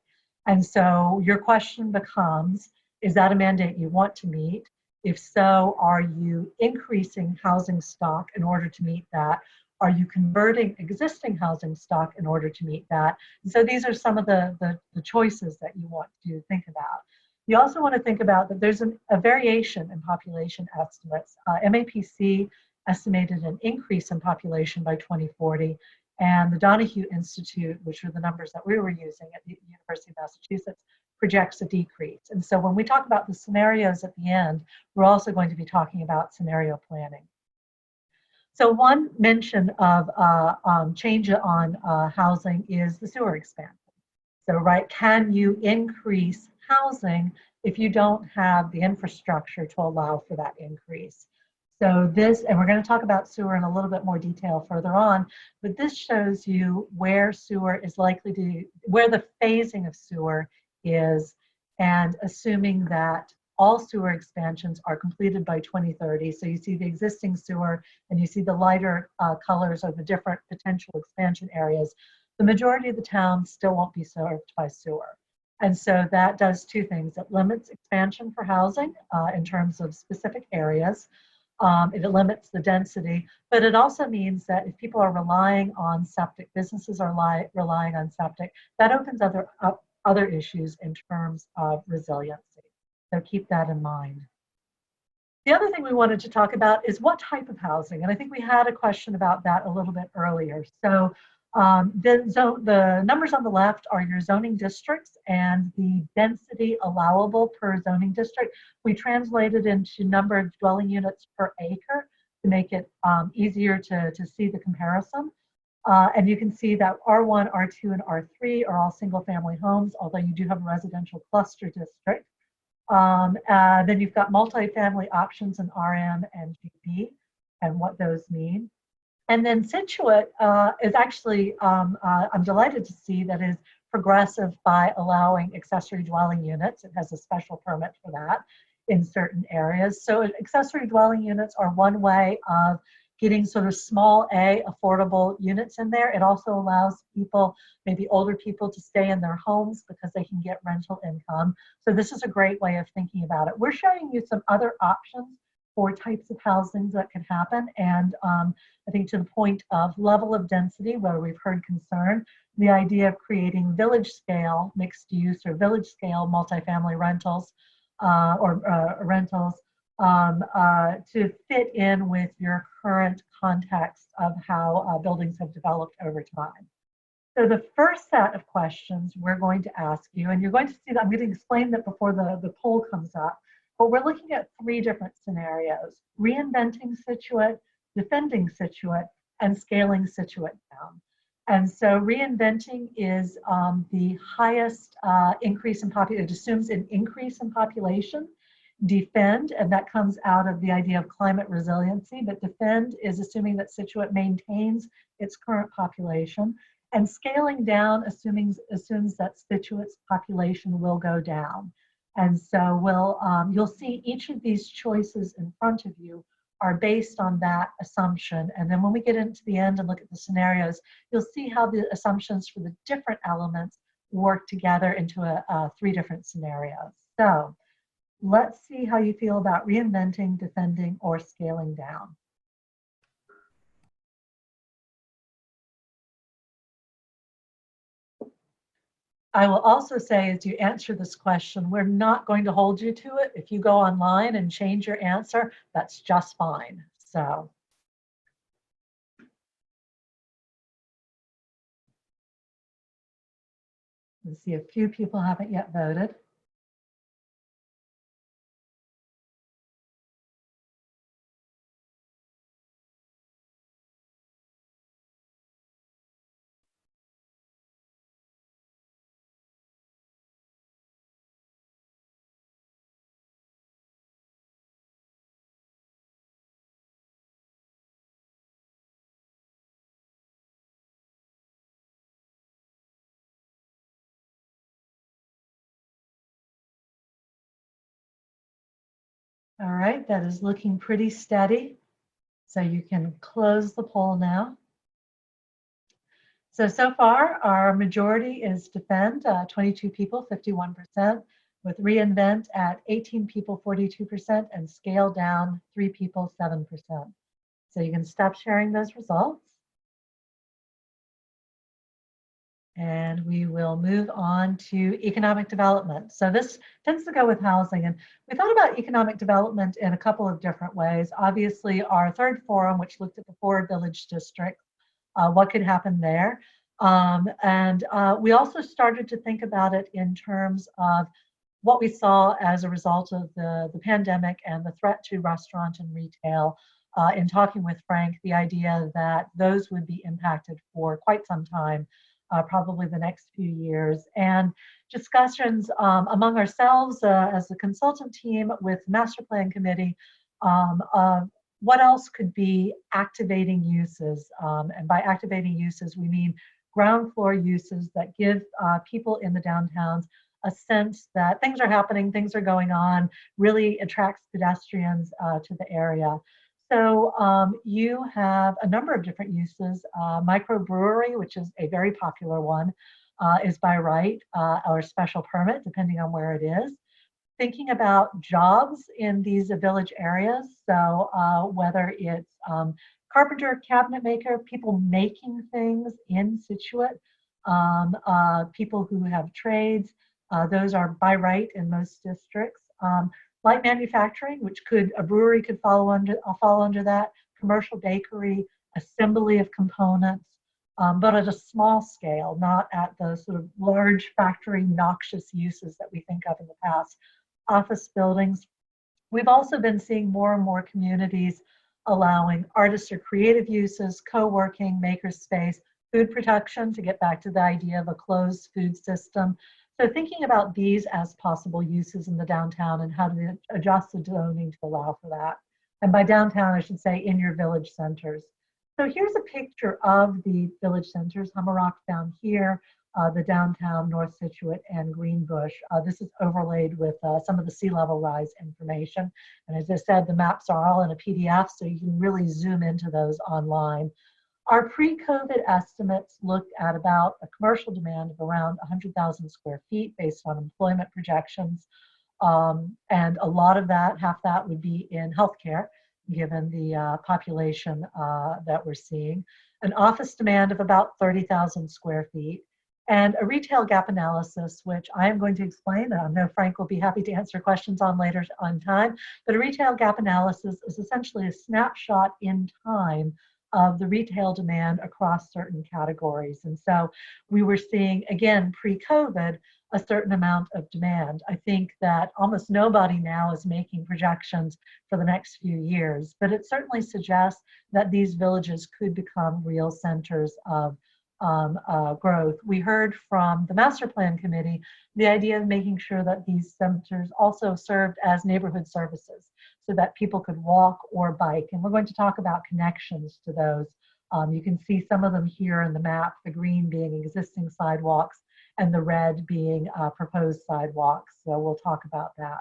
And so your question becomes, is that a mandate you want to meet? If so, are you increasing housing stock in order to meet that? Are you converting existing housing stock in order to meet that? And so these are some of the choices that you want to think about. You also want to think about that there's a variation in population estimates. MAPC estimated an increase in population by 2040, and the Donahue Institute, which are the numbers that we were using at the University of Massachusetts, projects a decrease. And so when we talk about the scenarios at the end, we're also going to be talking about scenario planning. So one mention of change on housing is the sewer expansion. So, right, can you increase housing if you don't have the infrastructure to allow for that increase. So this, and we're going to talk about sewer in a little bit more detail further on, but this shows you where sewer is likely to, where the phasing of sewer is, and assuming that all sewer expansions are completed by 2030. So you see the existing sewer and you see the lighter colors of the different potential expansion areas. The majority of the town still won't be served by sewer. And so that does two things. It limits expansion for housing in terms of specific areas. It limits the density, but it also means that if people are relying on septic, businesses are relying on septic, that opens other issues in terms of resiliency. So keep that in mind. The other thing we wanted to talk about is what type of housing, and I think we had a question about that a little bit earlier. So the numbers on the left are your zoning districts and the density allowable per zoning district. We translated into number of dwelling units per acre to make it easier to see the comparison. And you can see that R1, R2, and R3 are all single family homes, although you do have a residential cluster district. Then you've got multifamily options in RM and GB and what those mean. And then Scituate is actually, I'm delighted to see that is progressive by allowing accessory dwelling units. It has a special permit for that in certain areas. So accessory dwelling units are one way of getting sort of small A affordable units in there. It also allows people, maybe older people, to stay in their homes because they can get rental income. So this is a great way of thinking about it. We're showing you some other options for types of housing that could happen. And I think to the point of level of density, where we've heard concern, the idea of creating village scale mixed use or village scale multifamily rentals to fit in with your current context of how buildings have developed over time. So the first set of questions we're going to ask you, and you're going to see that I'm going to explain that before the poll comes up, but we're looking at three different scenarios: reinventing Scituate, defending Scituate, and scaling Scituate down. And so reinventing is the highest increase in population. It assumes an increase in population. Defend, and that comes out of the idea of climate resiliency, but defend is assuming that Scituate maintains its current population. And scaling down assumes that Scituate's population will go down. And so you'll see each of these choices in front of you are based on that assumption. And then when we get into the end and look at the scenarios, you'll see how the assumptions for the different elements work together into three different scenarios. So let's see how you feel about reinventing, defending, or scaling down. I will also say, as you answer this question, we're not going to hold you to it. If you go online and change your answer, that's just fine. So let's see, a few people haven't yet voted. All right, that is looking pretty steady. So you can close the poll now. So far, our majority is defend, 22 people, 51%, with reinvent at 18 people, 42%, and scale down, 3 people, 7%. So you can stop sharing those results. And we will move on to economic development. So this tends to go with housing. And we thought about economic development in a couple of different ways. Obviously, our third forum, which looked at the 4 village districts, what could happen there. We also started to think about it in terms of what we saw as a result of the pandemic and the threat to restaurant and retail. In talking with Frank, the idea that those would be impacted for quite some time probably the next few years. And discussions among ourselves as the consultant team with Master Plan Committee of what else could be activating uses. And by activating uses, we mean ground floor uses that give people in the downtowns a sense that things are happening, things are going on, really attracts pedestrians to the area. So you have a number of different uses. Microbrewery, which is a very popular one, is by right or special permit, depending on where it is. Thinking about jobs in these village areas. So whether it's carpenter, cabinet maker, people making things in Scituate, people who have trades, those are by right in most districts. Light manufacturing, which a brewery could fall under that, commercial bakery, assembly of components, but at a small scale, not at the sort of large factory noxious uses that we think of in the past. Office buildings. We've also been seeing more and more communities allowing artists or creative uses, co-working, makerspace, food production, to get back to the idea of a closed food system. So thinking about these as possible uses in the downtown and how to adjust the zoning to allow for that. And by downtown, I should say in your village centers. So here's a picture of the village centers, Hummerock down here, the downtown, North Scituate, and Greenbush. This is overlaid with some of the sea level rise information. And as I said, the maps are all in a PDF, so you can really zoom into those online. Our pre-COVID estimates looked at about a commercial demand of around 100,000 square feet based on employment projections. And a lot of that, half that would be in healthcare, given the population that we're seeing. An office demand of about 30,000 square feet. And a retail gap analysis, which I am going to explain, and I know Frank will be happy to answer questions on later on time, but a retail gap analysis is essentially a snapshot in time of the retail demand across certain categories. And so we were seeing, again, pre-COVID, a certain amount of demand. I think that almost nobody now is making projections for the next few years, but it certainly suggests that these villages could become real centers of growth. We heard from the Master Plan Committee the idea of making sure that these centers also served as neighborhood services so that people could walk or bike. And we're going to talk about connections to those. You can see some of them here in the map, the green being existing sidewalks and the red being proposed sidewalks. So we'll talk about that.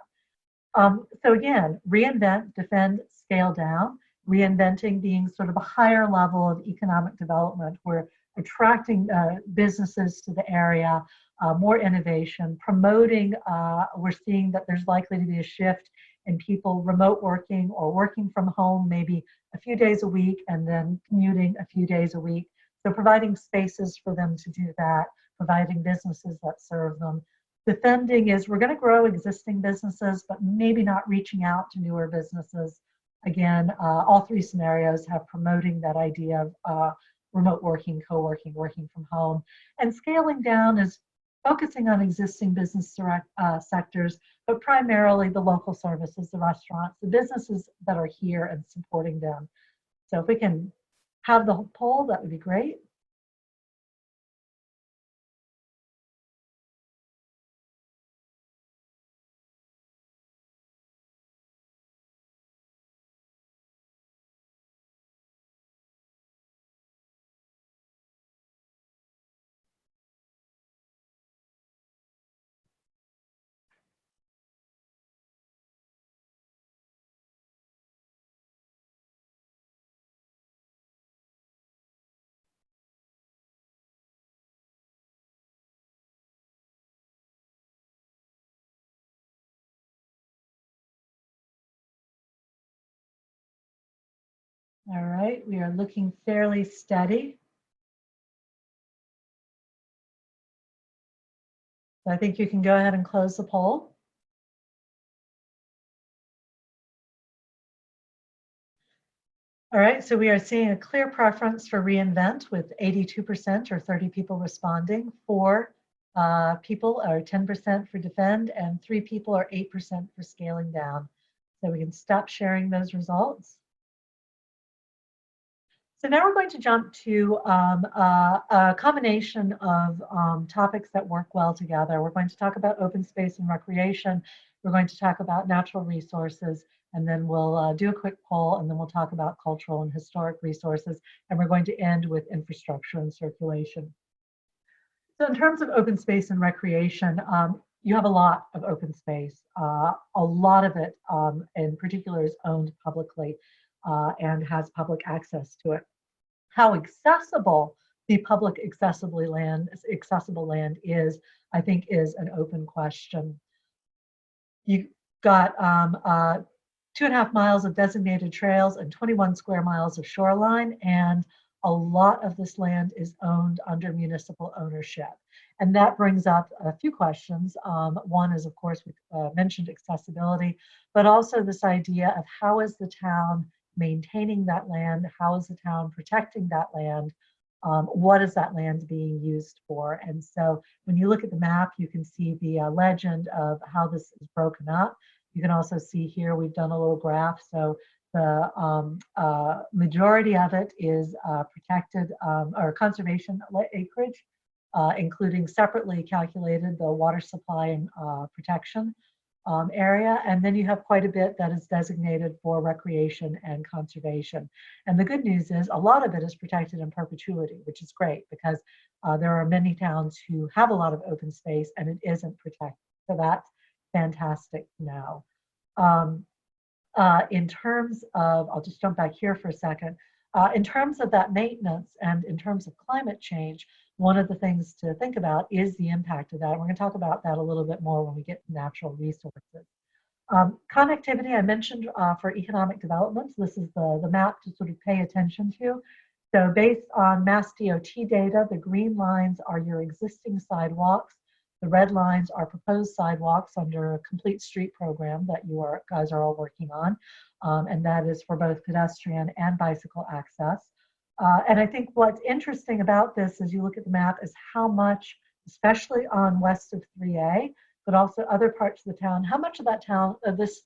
So again, reinvent, defend, scale down. Reinventing being sort of a higher level of economic development where attracting businesses to the area, more innovation, promoting, we're seeing that there's likely to be a shift in people remote working or working from home maybe a few days a week and then commuting a few days a week. So providing spaces for them to do that, providing businesses that serve them. Defending is we're going to grow existing businesses, but maybe not reaching out to newer businesses. Again, all three scenarios have promoting that idea of remote working, co-working, working from home. And scaling down is focusing on existing business sectors, but primarily the local services, the restaurants, the businesses that are here and supporting them. So if we can have the poll, that would be great. All right, we are looking fairly steady. So I think you can go ahead and close the poll. All right, so we are seeing a clear preference for reinvent with 82% or 30 people responding, 4 people or 10% for defend, and 3 people or 8% for scaling down. So we can stop sharing those results. So now we're going to jump to a combination of topics that work well together. We're going to talk about open space and recreation. We're going to talk about natural resources, and then we'll do a quick poll, and then we'll talk about cultural and historic resources, and we're going to end with infrastructure and circulation. So in terms of open space and recreation, you have a lot of open space. A lot of it in particular is owned publicly and has public access to it. How accessible the public accessible land is, I think, is an open question. You've got 2.5 miles of designated trails and 21 square miles of shoreline, and a lot of this land is owned under municipal ownership. And that brings up a few questions. One is, of course, we mentioned accessibility, but also this idea of how is the town maintaining that land? How is the town protecting that land? What is that land being used for? And so when you look at the map, you can see the legend of how this is broken up. You can also see here, we've done a little graph. So the majority of it is protected or conservation acreage, including separately calculated the water supply and protection area. And then you have quite a bit that is designated for recreation and conservation. And the good news is a lot of it is protected in perpetuity, which is great because there are many towns who have a lot of open space and it isn't protected. So that's fantastic to know. In terms of, I'll just jump back here for a second. In terms of that maintenance and in terms of climate change, one of the things to think about is the impact of that. We're going to talk about that a little bit more when we get to natural resources. Connectivity, I mentioned for economic development. So this is the map to sort of pay attention to. So based on Mass DOT data, the green lines are your existing sidewalks. The red lines are proposed sidewalks under a complete street program that you guys are all working on. And that is for both pedestrian and bicycle access. And I think what's interesting about this as you look at the map is how much, especially on west of 3A, but also other parts of the town, how much of that town, this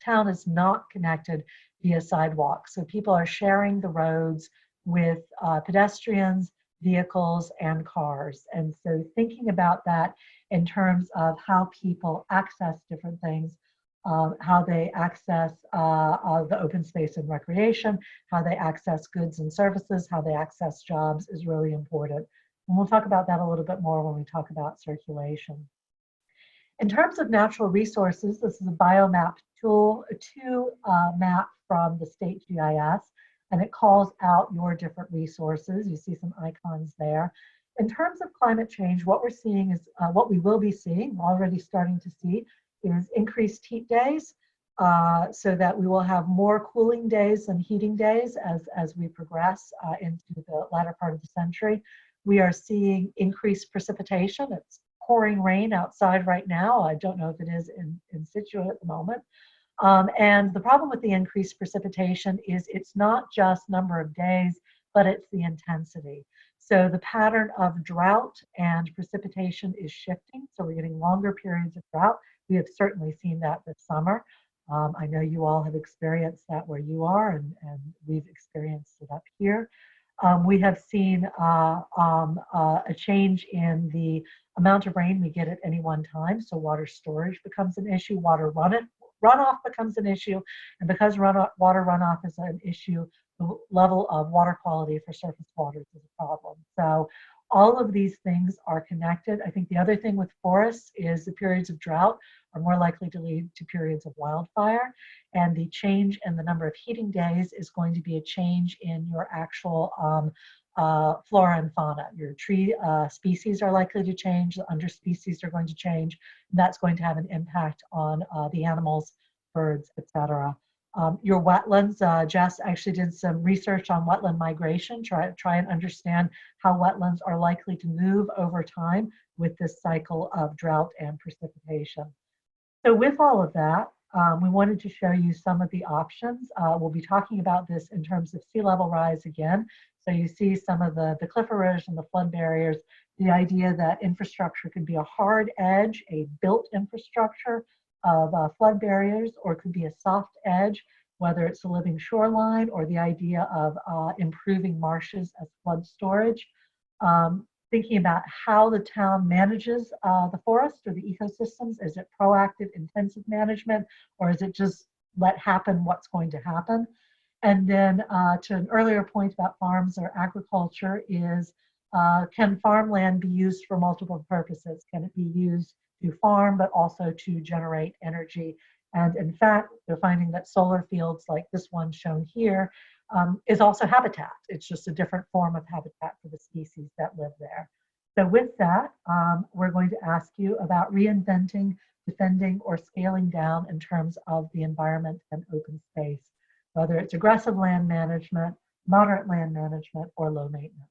town is not connected via sidewalks. So people are sharing the roads with pedestrians, vehicles, and cars. And so thinking about that in terms of how people access different things, how they access the open space and recreation, how they access goods and services, how they access jobs is really important. And we'll talk about that a little bit more when we talk about circulation. In terms of natural resources, this is a biomap tool, a map from the state GIS, and it calls out your different resources. You see some icons there. In terms of climate change, what we're seeing is, what we will be seeing, we're already starting to see, is increased heat days, so that we will have more cooling days than heating days as we progress into the latter part of the century. We are seeing increased precipitation. It's pouring rain outside right now. I don't know if it is in Scituate at the moment. And the problem with the increased precipitation is it's not just number of days, but it's the intensity. So the pattern of drought and precipitation is shifting. So we're getting longer periods of drought. We have certainly seen that this summer. I know you all have experienced that where you are, and we've experienced it up here. We have seen a change in the amount of rain we get at any one time. So water storage becomes an issue, water runoff becomes an issue, and because water runoff is an issue, the level of water quality for surface waters is a problem. So all of these things are connected. I think the other thing with forests is the periods of drought are more likely to lead to periods of wildfire, and the change in the number of heating days is going to be a change in your actual flora and fauna. Your tree species are likely to change, the underspecies are going to change, and that's going to have an impact on the animals, birds, etc. Your wetlands, Jess actually did some research on wetland migration, try and understand how wetlands are likely to move over time with this cycle of drought and precipitation. So with all of that, we wanted to show you some of the options. We'll be talking about this in terms of sea level rise again. So you see some of the cliff erosion, the flood barriers, the idea that infrastructure could be a hard edge, a built infrastructure of flood barriers, or it could be a soft edge whether it's a living shoreline or the idea of improving marshes as flood storage. Thinking about how the town manages the forest or the ecosystems. Is it proactive, intensive management, or is it just let happen what's going to happen? And then to an earlier point about farms or agriculture is, can farmland be used for multiple purposes? Can it be used to farm, but also to generate energy? And in fact, they're finding that solar fields like this one shown here is also habitat. It's just a different form of habitat for the species that live there. So with that, we're going to ask you about reinventing, defending, or scaling down in terms of the environment and open space, whether it's aggressive land management, moderate land management, or low maintenance.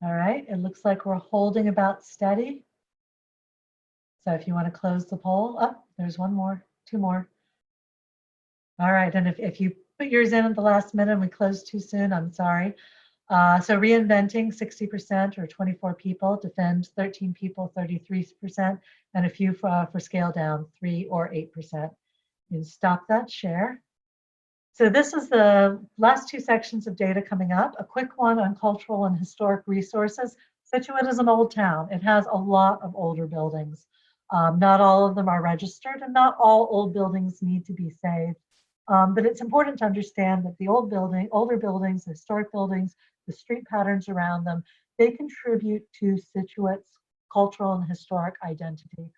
All right, it looks like we're holding about steady. So if you want to close the poll, oh, there's one more, two more. All right, and if you put yours in at the last minute and we closed too soon, I'm sorry. So reinventing, 60% or 24 people, defend 13 people, 33%, and a few for scale down, 3 or 8%. You can stop that share. So this is the last two sections of data coming up. A quick one on cultural and historic resources. Scituate is an old town. It has a lot of older buildings. Not all of them are registered, and not all old buildings need to be saved. But it's important to understand that the older buildings, the historic buildings, the street patterns around them, they contribute to Scituate's cultural and historic identity.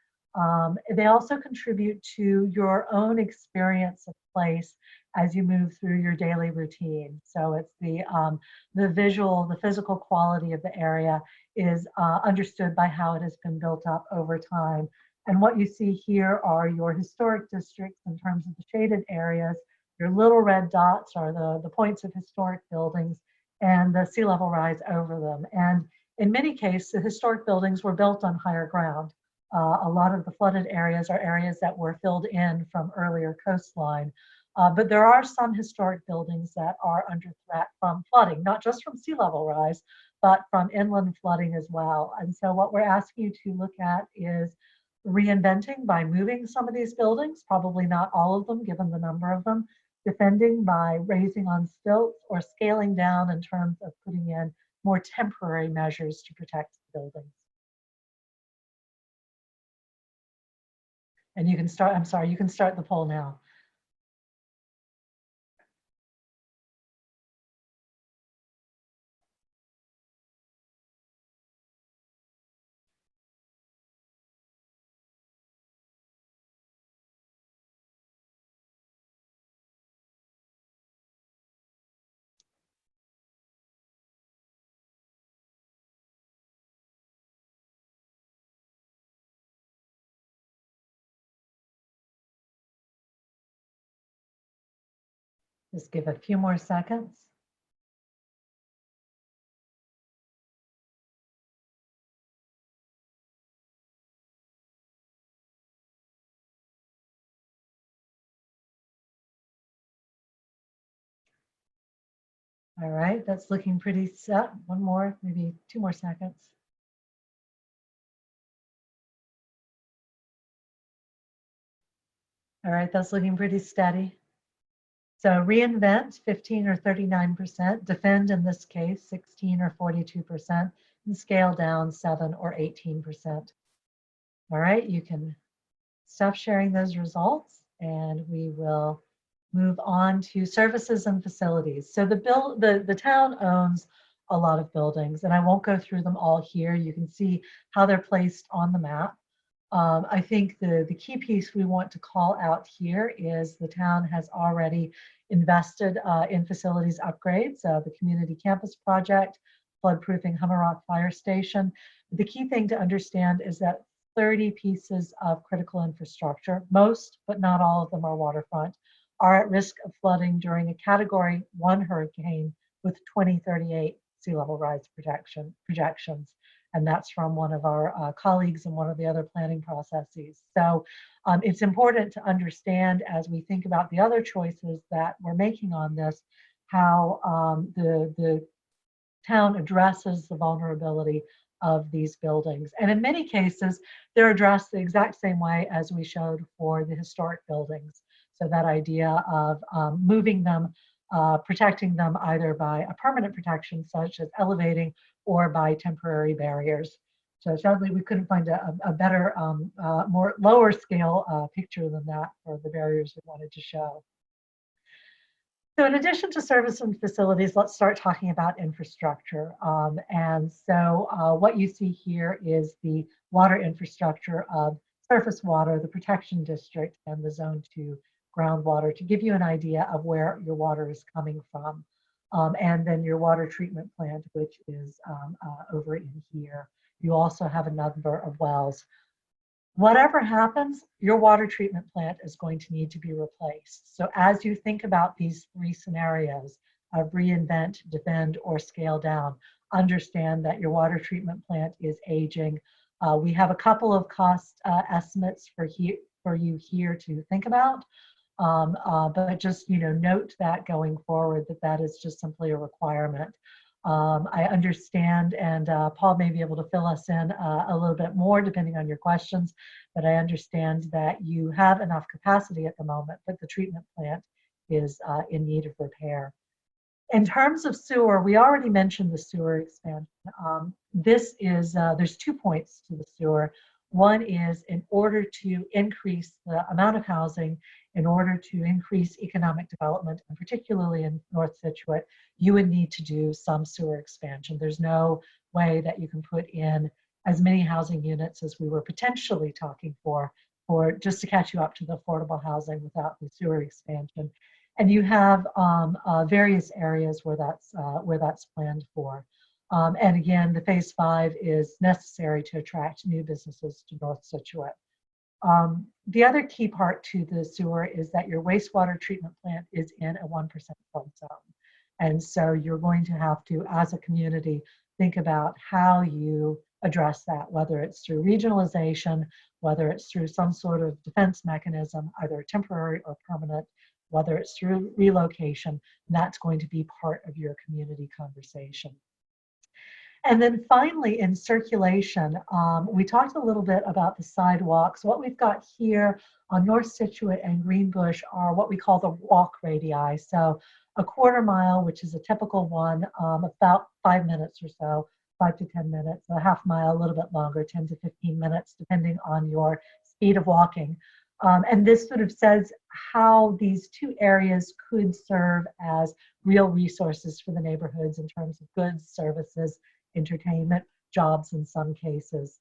They also contribute to your own experience of place as you move through your daily routine. So it's the visual, the physical quality of the area is understood by how it has been built up over time. And what you see here are your historic districts in terms of the shaded areas. Your little red dots are the points of historic buildings and the sea level rise over them. And in many cases, the historic buildings were built on higher ground. A lot of the flooded areas are areas that were filled in from earlier coastline. But there are some historic buildings that are under threat from flooding, not just from sea level rise, but from inland flooding as well. And so what we're asking you to look at is reinventing by moving some of these buildings, probably not all of them, given the number of them, defending by raising on stilts, or scaling down in terms of putting in more temporary measures to protect the buildings. And you can start, I'm sorry, you can start the poll now. Just give a few more seconds. All right, that's looking pretty set. One more, maybe 2 more seconds. All right, that's looking pretty steady. So reinvent, 15 or 39%, defend in this case, 16 or 42%, and scale down 7 or 18%. All right, you can stop sharing those results and we will move on to services and facilities. So the town owns a lot of buildings, and I won't go through them all here. You can see how they're placed on the map. I think the key piece we want to call out here is the town has already invested in facilities upgrades, the community campus project, floodproofing Hummerock Fire Station. The key thing to understand is that 30 pieces of critical infrastructure, most but not all of them are waterfront, are at risk of flooding during a Category 1 hurricane with 2038 sea level rise projections. And that's from one of our colleagues in one of the other planning processes. So it's important to understand as we think about the other choices that we're making on this, how the town addresses the vulnerability of these buildings. And in many cases, they're addressed the exact same way as we showed for the historic buildings. So that idea of moving them, protecting them either by a permanent protection such as elevating or by temporary barriers. So sadly, we couldn't find a better, more lower scale picture than that for the barriers we wanted to show. So in addition to service and facilities, let's start talking about infrastructure. And so what you see here is the water infrastructure of surface water, the protection district, and the zone 2 groundwater to give you an idea of where your water is coming from. And then your water treatment plant, which is over in here. You also have a number of wells. Whatever happens, your water treatment plant is going to need to be replaced. So as you think about these 3 scenarios of reinvent, defend, or scale down, understand that your water treatment plant is aging. We have a couple of cost estimates for you here to think about. But just note that going forward that is just simply a requirement. I understand, and Paul may be able to fill us in a little bit more depending on your questions, but I understand that you have enough capacity at the moment, but the treatment plant is in need of repair. In terms of sewer, we already mentioned the sewer expansion. There's 2 points to the sewer. One is in order to increase the amount of housing, in order to increase economic development, and particularly in North Scituate, you would need to do some sewer expansion. There's no way that you can put in as many housing units as we were potentially talking for just to catch you up to the affordable housing without the sewer expansion. And you have various areas where that's planned for. And again, the phase 5 is necessary to attract new businesses to North Scituate. The other key part to the sewer is that your wastewater treatment plant is in a 1% flood zone. And so you're going to have to, as a community, think about how you address that, whether it's through regionalization, whether it's through some sort of defense mechanism, either temporary or permanent, whether it's through relocation. That's going to be part of your community conversation. And then finally, in circulation, we talked a little bit about the sidewalks. What we've got here on North Scituate and Greenbush are what we call the walk radii. So a quarter mile, which is a typical one, about 5 minutes or so, 5 to 10 minutes, a half mile, a little bit longer, 10 to 15 minutes, depending on your speed of walking. And this sort of says how these 2 areas could serve as real resources for the neighborhoods in terms of goods, services, entertainment, jobs in some cases.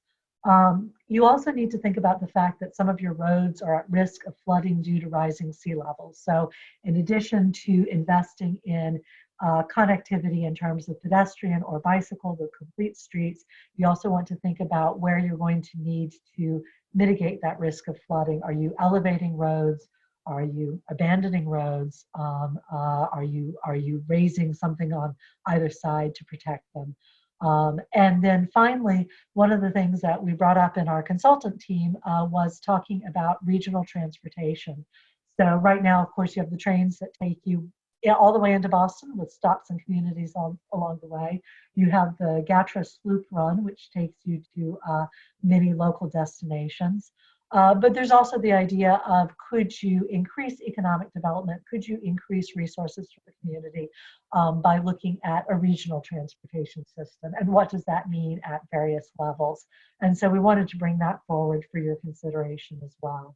You also need to think about the fact that some of your roads are at risk of flooding due to rising sea levels. So in addition to investing in connectivity in terms of pedestrian or bicycle, the complete streets, you also want to think about where you're going to need to mitigate that risk of flooding. Are you elevating roads? Are you abandoning roads? Are you raising something on either side to protect them? And then finally, one of the things that we brought up in our consultant team was talking about regional transportation. So right now, of course, you have the trains that take you all the way into Boston with stops and communities along the way. You have the Gatra Sloop Run, which takes you to many local destinations. But there's also the idea of, could you increase economic development? Could you increase resources for the community by looking at a regional transportation system? And what does that mean at various levels? And so we wanted to bring that forward for your consideration as well.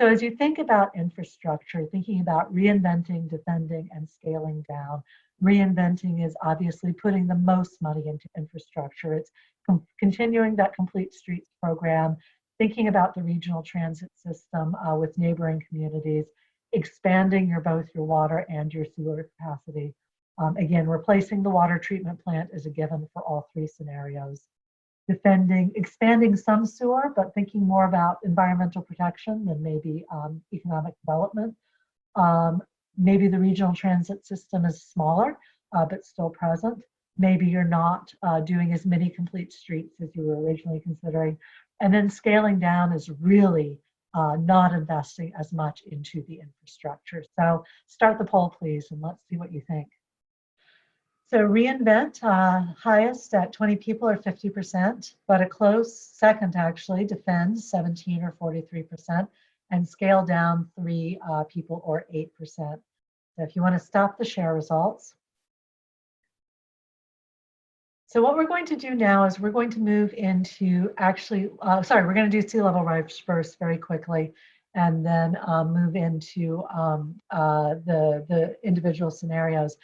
So as you think about infrastructure, thinking about reinventing, defending, and scaling down, reinventing is obviously putting the most money into infrastructure. It's continuing that Complete Streets program, thinking about the regional transit system with neighboring communities, expanding both your water and your sewer capacity. Again, replacing the water treatment plant is a given for all three scenarios. Expanding some sewer, but thinking more about environmental protection than maybe economic development. Maybe the regional transit system is smaller, but still present. Maybe you're not doing as many complete streets as you were originally considering. And then scaling down is really not investing as much into the infrastructure. So start the poll, please, and let's see what you think. So reinvent, highest at 20 people or 50%, but a close second actually, defend 17 or 43%, and scale down 3 people or 8%. So if you want to stop the share results. So what we're going to do now is we're going to move into actually, we're going to do sea level rise first very quickly, and then move into the individual scenarios.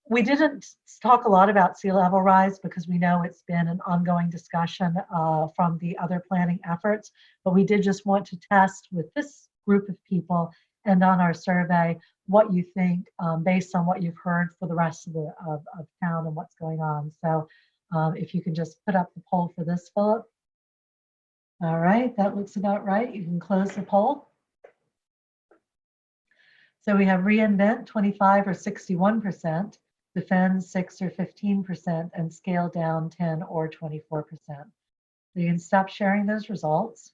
We didn't talk a lot about sea level rise because we know it's been an ongoing discussion from the other planning efforts, but we did just want to test with this group of people and on our survey what you think based on what you've heard for the rest of the of town and what's going on. So if you can just put up the poll for this, Philip. All right, that looks about right. You can close the poll. So we have reinvent 25 or 61%, defend 6 or 15%, and scale down 10 or 24%. So you can stop sharing those results.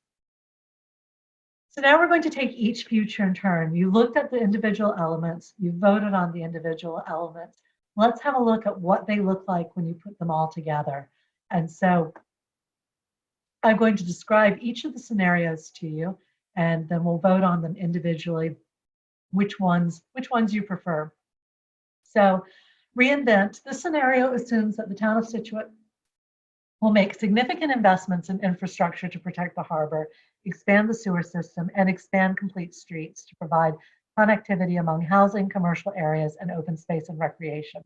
So now we're going to take each future in turn. You looked at the individual elements, you voted on the individual elements. Let's have a look at what they look like when you put them all together. And so I'm going to describe each of the scenarios to you, and then we'll vote on them individually, which ones you prefer. So reinvent, this scenario assumes that the town of Scituate will make significant investments in infrastructure to protect the harbor, expand the sewer system, and expand complete streets to provide connectivity among housing, commercial areas, and open space and recreation.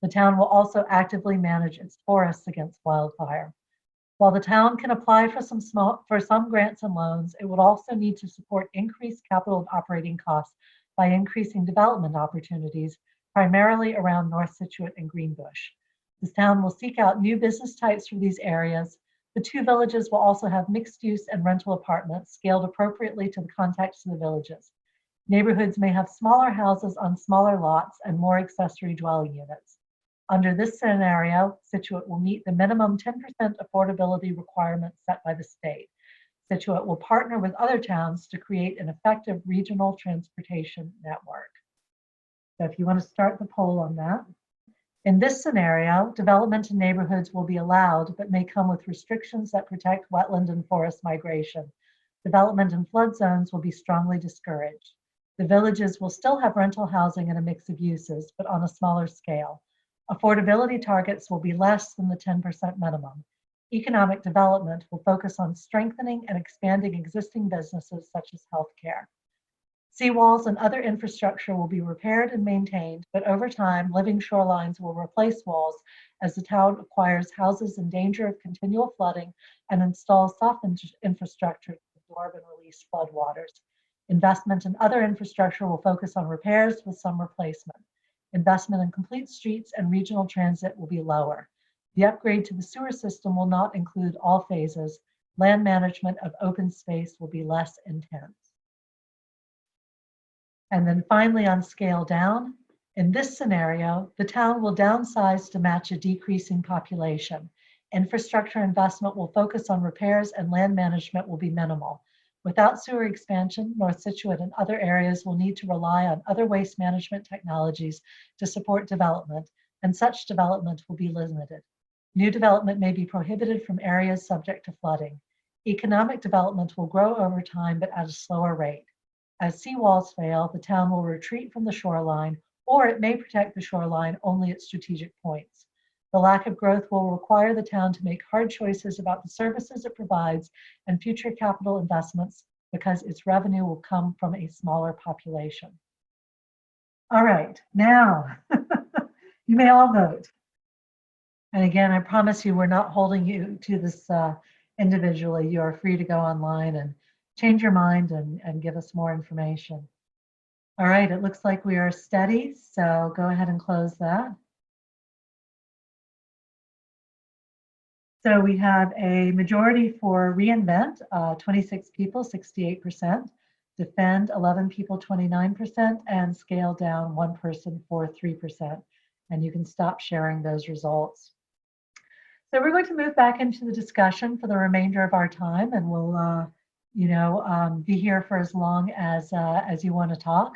The town will also actively manage its forests against wildfire. While the town can apply for some grants and loans, it would also need to support increased capital and operating costs by increasing development opportunities, primarily around North Scituate and Greenbush. This town will seek out new business types for these areas. The two villages will also have mixed use and rental apartments scaled appropriately to the context of the villages. Neighborhoods may have smaller houses on smaller lots and more accessory dwelling units. Under this scenario, Scituate will meet the minimum 10% affordability requirements set by the state. Scituate will partner with other towns to create an effective regional transportation network. So if you want to start the poll on that. In this scenario, development in neighborhoods will be allowed, but may come with restrictions that protect wetland and forest migration. Development in flood zones will be strongly discouraged. The villages will still have rental housing and a mix of uses, but on a smaller scale. Affordability targets will be less than the 10% minimum. Economic development will focus on strengthening and expanding existing businesses such as healthcare. Seawalls and other infrastructure will be repaired and maintained, but over time, living shorelines will replace walls as the town acquires houses in danger of continual flooding and installs soft infrastructure to absorb and release floodwaters. Investment in other infrastructure will focus on repairs with some replacement. Investment in complete streets and regional transit will be lower. The upgrade to the sewer system will not include all phases. Land management of open space will be less intense. And then finally, on scale down, in this scenario, the town will downsize to match a decreasing population. Infrastructure investment will focus on repairs and land management will be minimal. Without sewer expansion, North Scituate and other areas will need to rely on other waste management technologies to support development, and such development will be limited. New development may be prohibited from areas subject to flooding. Economic development will grow over time, but at a slower rate. As seawalls fail, the town will retreat from the shoreline, or it may protect the shoreline only at strategic points. The lack of growth will require the town to make hard choices about the services it provides and future capital investments because its revenue will come from a smaller population. All right, now you may all vote. And again, I promise you, we're not holding you to this individually, you are free to go online and change your mind and give us more information. All right, it looks like we are steady, so go ahead and close that. So we have a majority for reinvent, 26 people, 68%, defend, 11 people, 29%, and scale down, 1 person for 3%. And you can stop sharing those results. So we're going to move back into the discussion for the remainder of our time, and we'll, be here for as long as you want to talk,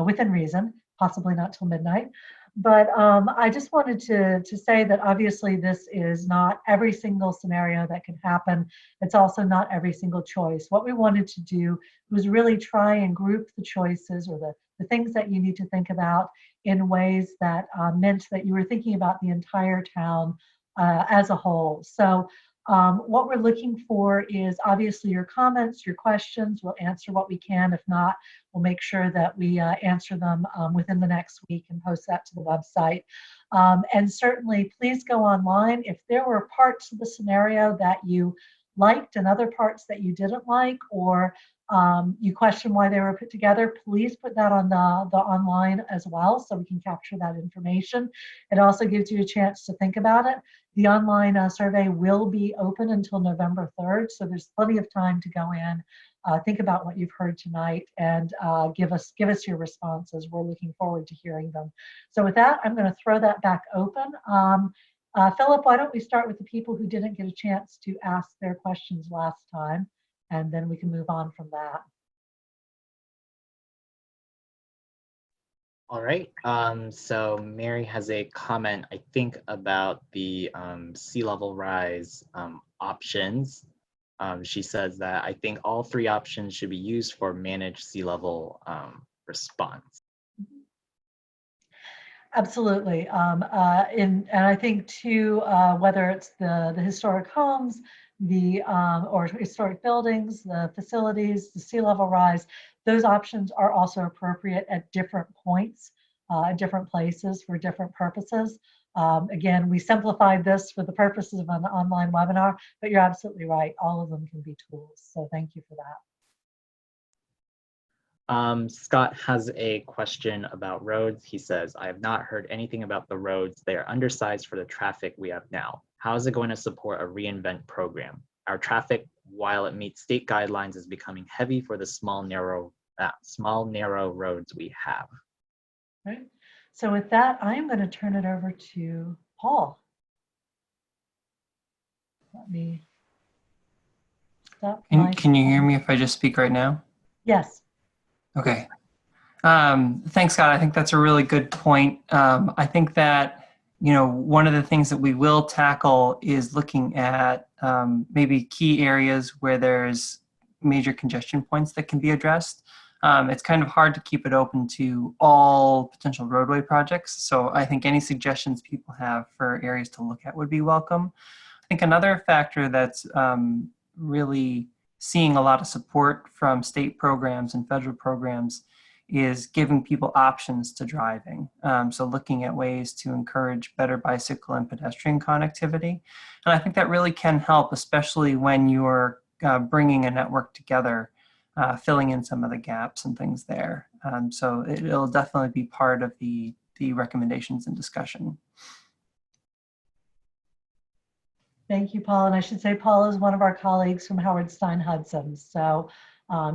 within reason, possibly not till midnight. But I just wanted to say that obviously this is not every single scenario that can happen. It's also not every single choice. What we wanted to do was really try and group the choices or the things that you need to think about in ways that meant that you were thinking about the entire town as a whole. So what we're looking for is obviously your comments, your questions. We'll answer what we can. If not, we'll make sure that we answer them within the next week and post that to the website. And certainly, please go online. If there were parts of the scenario that you liked and other parts that you didn't like, or you question why they were put together, please put that on the online as well so we can capture that information. It also gives you a chance to think about it. The online survey will be open until November 3rd, so there's plenty of time to go in, think about what you've heard tonight, and give us your responses. We're looking forward to hearing them. So with that, I'm going to throw that back open. Philip, why don't we start with the people who didn't get a chance to ask their questions last time, and then we can move on from that. All right. So Mary has a comment, I think, about the sea level rise options. She says that I think all 3 options should be used for managed sea level response. Absolutely. And I think too, whether it's the historic homes, or historic buildings, the facilities, the sea level rise, those options are also appropriate at different points, at different places for different purposes. Again, we simplified this for the purposes of an online webinar, but you're absolutely right. All of them can be tools. So thank you for that. Scott has a question about roads. He says, I have not heard anything about the roads. They are undersized for the traffic we have now. How is it going to support a reinvent program? Our traffic, while it meets state guidelines, is becoming heavy for the small, narrow roads we have. Right. So with that, I'm going to turn it over to Paul. Let me stop. Can you hear me if I just speak right now? Yes. Okay. Thanks, Scott. I think that's a really good point. I think that, one of the things that we will tackle is looking at maybe key areas where there's major congestion points that can be addressed. It's kind of hard to keep it open to all potential roadway projects. So I think any suggestions people have for areas to look at would be welcome. I think another factor that's really seeing a lot of support from state programs and federal programs is giving people options to driving. So looking at ways to encourage better bicycle and pedestrian connectivity. And I think that really can help, especially when you're bringing a network together, filling in some of the gaps and things there. So it'll definitely be part of the recommendations and discussion. Thank you, Paul. And I should say Paul is one of our colleagues from Howard Stein Hudson. So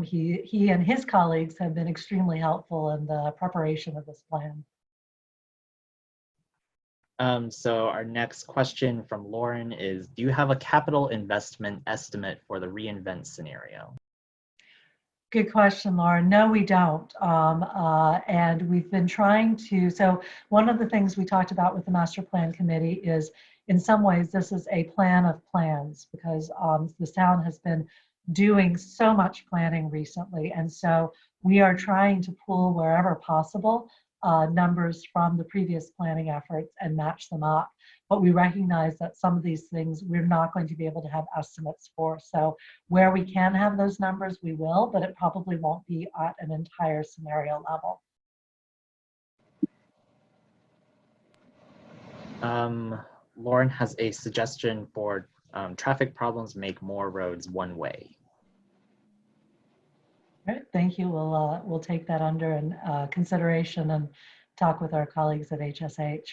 he and his colleagues have been extremely helpful in the preparation of this plan. So our next question from Lauren is, do you have a capital investment estimate for the reinvent scenario? Good question, Lauren. No, we don't. And we've been trying to, so one of the things we talked about with the master plan committee is, in some ways, this is a plan of plans, because this town has been doing so much planning recently. And so we are trying to pull wherever possible numbers from the previous planning efforts and match them up. But we recognize that some of these things we're not going to be able to have estimates for. So where we can have those numbers, we will, but it probably won't be at an entire scenario level. Lauren has a suggestion for Traffic problems make more roads one way. All right, thank you. We'll take that under consideration and talk with our colleagues at HSH.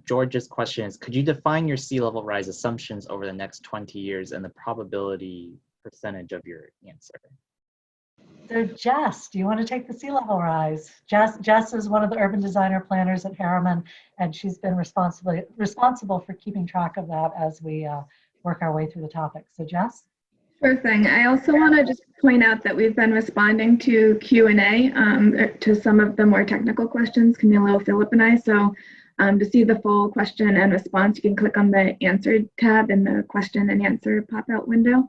George's question is, could you define your sea level rise assumptions over the next 20 years and the probability percentage of your answer? So Jess, do you want to take the sea level rise? Jess is one of the urban designer planners at Harriman, and she's been responsible for keeping track of that as we work our way through the topic. So Jess? Sure thing. I also want to just point out that we've been responding to Q&A to some of the more technical questions, Camilo, Philip, and I. So to see the full question and response, you can click on the Answered tab in the question and answer pop-out window.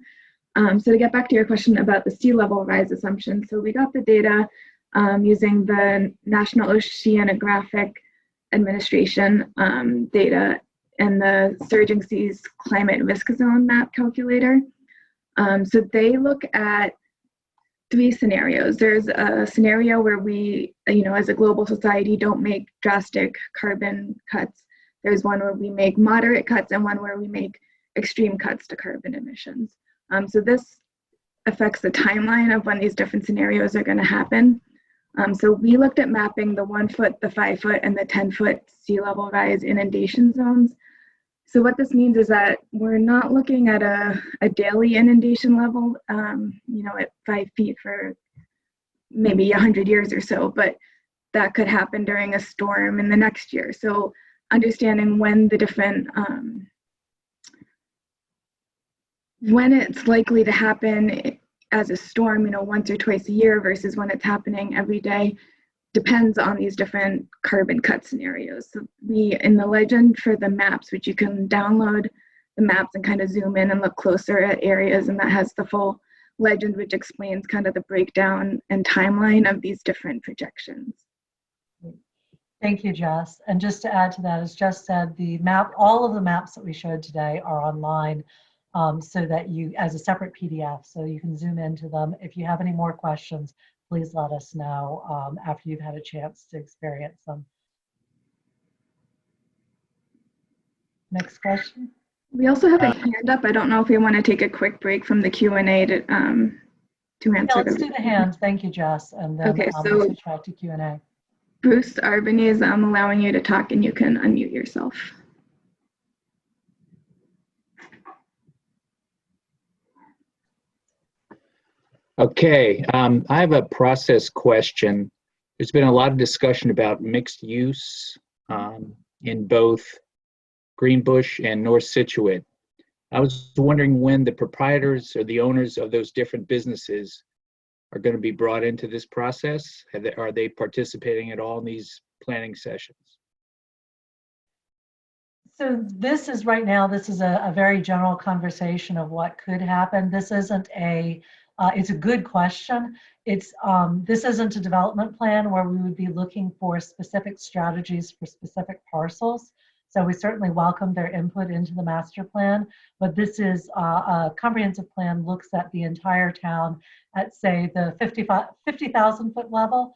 So to get back to your question about the sea level rise assumption, so we got the data using the National Oceanographic Administration data and the Surging Seas Climate Risk Zone Map Calculator. So they look at 3 scenarios. There's a scenario where we, as a global society, don't make drastic carbon cuts. There's one where we make moderate cuts and one where we make extreme cuts to carbon emissions. So this affects the timeline of when these different scenarios are going to happen. So we looked at mapping the 1 foot, the 5 foot, and the 10-foot sea level rise inundation zones. So what this means is that we're not looking at a daily inundation level, at 5 feet for maybe 100 years or so, but that could happen during a storm in the next year. So understanding when the different, when it's likely to happen as a storm, once or twice a year versus when it's happening every day, depends on these different carbon cut scenarios. So we, in the legend for the maps, which you can download the maps and kind of zoom in and look closer at areas, and that has the full legend, which explains kind of the breakdown and timeline of these different projections. Thank you, Jess. And just to add to that, as Jess said, all of the maps that we showed today are online so that as a separate PDF, so you can zoom into them. If you have any more questions, please let us know after you've had a chance to experience them. Next question. We also have a hand up. I don't know if we want to take a quick break from the Q&A to answer. Yeah, let's do the hands. Thank you, Jess. And then okay, we'll so switch back to Q&A. Bruce Arbany, I'm allowing you to talk and you can unmute yourself. Okay, I have a process question. There's been a lot of discussion about mixed use in both Greenbush and North Scituate. I was wondering when the proprietors or the owners of those different businesses are going to be brought into this process. Are they participating at all in these planning sessions? So this is right now, this is a very general conversation of what could happen. This isn't it's a good question. This isn't a development plan where we would be looking for specific strategies for specific parcels. So we certainly welcome their input into the master plan, but this is a comprehensive plan looks at the entire town at, say, the 50,000 foot level,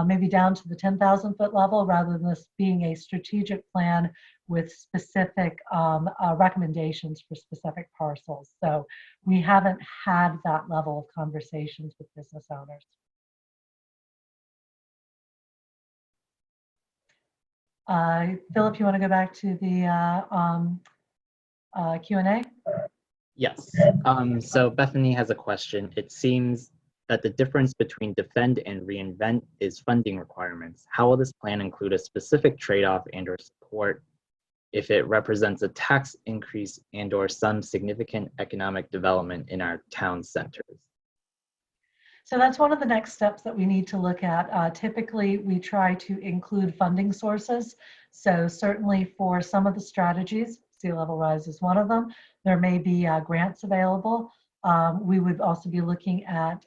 maybe down to the 10,000 foot level, rather than this being a strategic plan with specific recommendations for specific parcels. So we haven't had that level of conversations with business owners. Philip, you want to go back to the Q&A? Yes. So Bethany has a question. It seems that the difference between defend and reinvent is funding requirements. How will this plan include a specific trade-off and/or support if it represents a tax increase and/or some significant economic development in our town centers? So that's one of the next steps that we need to look at. Typically, we try to include funding sources. So certainly for some of the strategies, sea level rise is one of them, there may be grants available. We would also be looking at,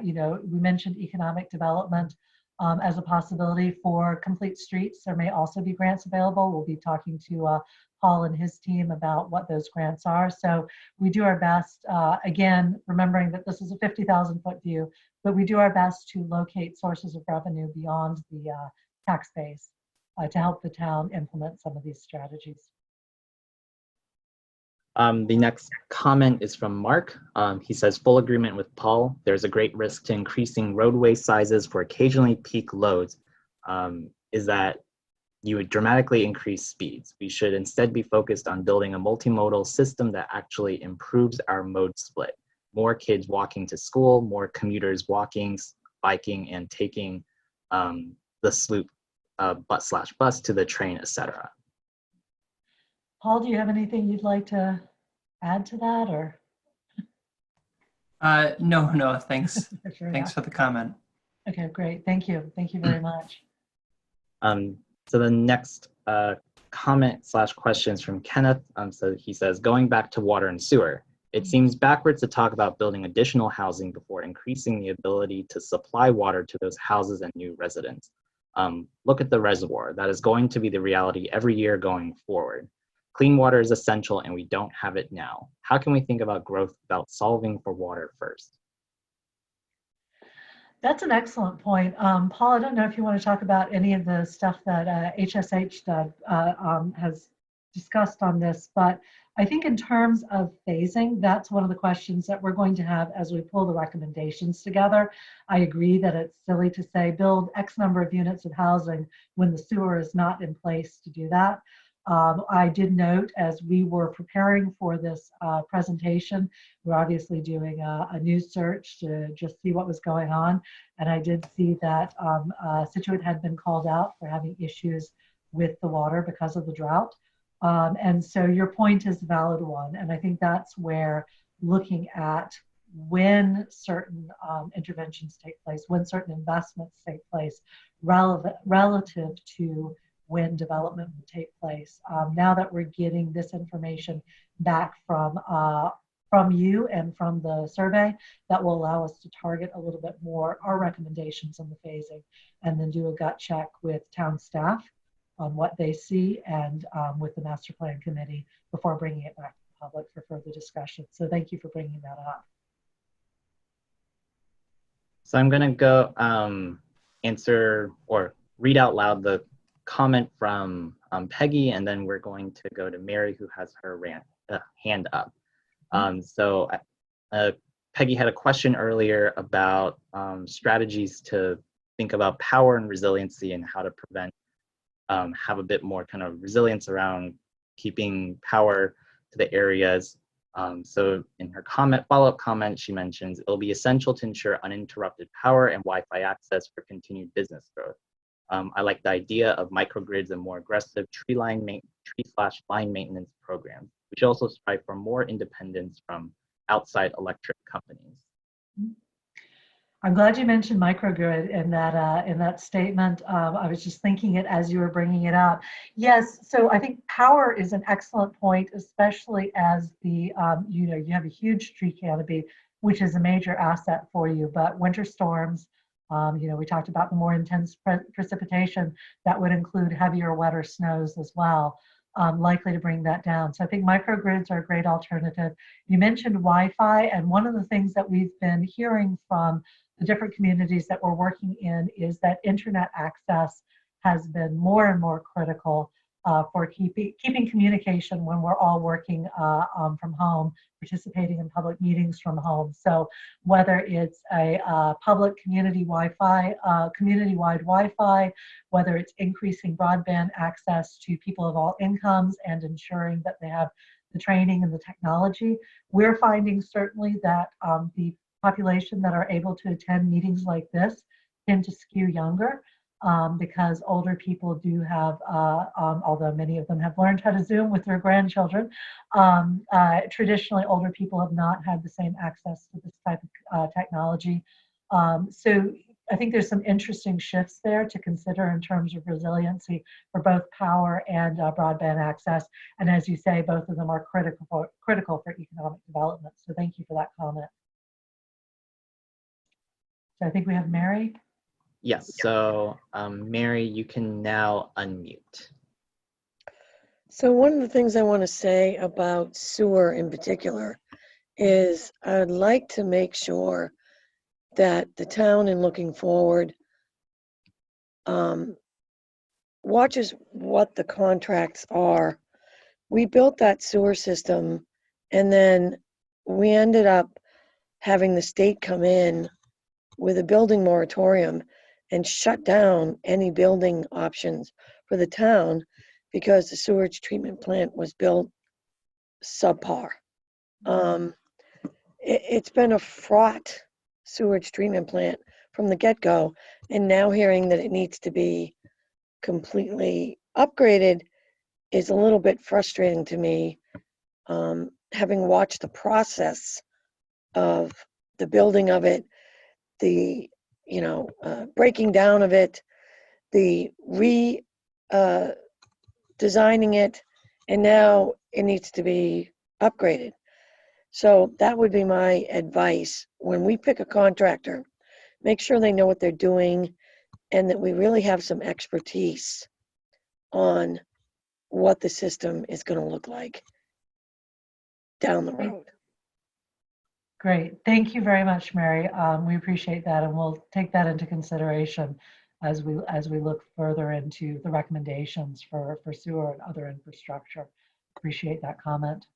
we mentioned economic development as a possibility for complete streets. There may also be grants available. We'll be talking to Paul and his team about what those grants are. So we do our best, again, remembering that this is a 50,000 foot view, but we do our best to locate sources of revenue beyond the tax base to help the town implement some of these strategies. The next comment is from Mark. He says, full agreement with Paul. There's a great risk to increasing roadway sizes for occasionally peak loads, is that you would dramatically increase speeds. We should instead be focused on building a multimodal system that actually improves our mode split. More kids walking to school, more commuters walking, biking, and taking the sloop bus to the train, etc. Paul, do you have anything you'd like to add to that, or? No, thanks. Sure, Thanks yeah. for the comment. Okay, great. Thank you. Thank you very much. So the next comment / questions from Kenneth. So he says, going back to water and sewer, it seems backwards to talk about building additional housing before increasing the ability to supply water to those houses and new residents. Look at the reservoir. That is going to be the reality every year going forward. Clean water is essential and we don't have it now. How can we think about growth without solving for water first? That's an excellent point. Paul, I don't know if you want to talk about any of the stuff that HSH has discussed on this, but I think in terms of phasing, that's one of the questions that we're going to have as we pull the recommendations together. I agree that it's silly to say build X number of units of housing when the sewer is not in place to do that. I did note as we were preparing for this presentation, we're obviously doing a news search to just see what was going on. And I did see that Scituate had been called out for having issues with the water because of the drought. And so your point is a valid one. And I think that's where looking at when certain interventions take place, when certain investments take place, relative to when development will take place. Now that we're getting this information back from you and from the survey, that will allow us to target a little bit more our recommendations on the phasing, and then do a gut check with town staff on what they see and with the master plan committee before bringing it back to the public for further discussion. So thank you for bringing that up. So I'm going to go answer or read out loud the comment from Peggy, and then we're going to go to Mary, who has her hand up. So Peggy had a question earlier about strategies to think about power and resiliency and how to prevent, have a bit more kind of resilience around keeping power to the areas. So in her follow-up comment, she mentions it'll be essential to ensure uninterrupted power and Wi-Fi access for continued business growth. I like the idea of microgrids and more aggressive tree/line maintenance programs. We should also strive for more independence from outside electric companies. I'm glad you mentioned microgrid in that statement. I was just thinking it as you were bringing it up. Yes, so I think power is an excellent point, especially as the you have a huge tree canopy, which is a major asset for you. But winter storms, we talked about the more intense precipitation that would include heavier, wetter snows as well, likely to bring that down. So I think microgrids are a great alternative. You mentioned Wi-Fi, and one of the things that we've been hearing from the different communities that we're working in is that internet access has been more and more critical for keeping communication when we're all working from home, participating in public meetings from home. So whether it's a public community Wi-Fi, community-wide Wi-Fi, whether it's increasing broadband access to people of all incomes and ensuring that they have the training and the technology, we're finding certainly that the population that are able to attend meetings like this tend to skew younger. Because older people do have, although many of them have learned how to Zoom with their grandchildren, traditionally older people have not had the same access to this type of technology. So I think there's some interesting shifts there to consider in terms of resiliency for both power and broadband access. And as you say, both of them are critical for economic development. So thank you for that comment. So I think we have Mary. Yes, so Mary, you can now unmute. So one of the things I want to say about sewer in particular is I'd like to make sure that the town, in looking forward, watches what the contracts are. We built that sewer system And then we ended up having the state come in with a building moratorium and shut down any building options for the town because the sewage treatment plant was built subpar. It's been a fraught sewage treatment plant from the get-go, and now hearing that it needs to be completely upgraded is a little bit frustrating to me, having watched the process of the building of it, the breaking down of it, the designing it, and now it needs to be upgraded. So that would be my advice. When we pick a contractor, make sure they know what they're doing and that we really have some expertise on what the system is going to look like down the road. Great. Thank you very much, Mary. We appreciate that, and we'll take that into consideration as we look further into the recommendations for sewer and other infrastructure. Appreciate that comment.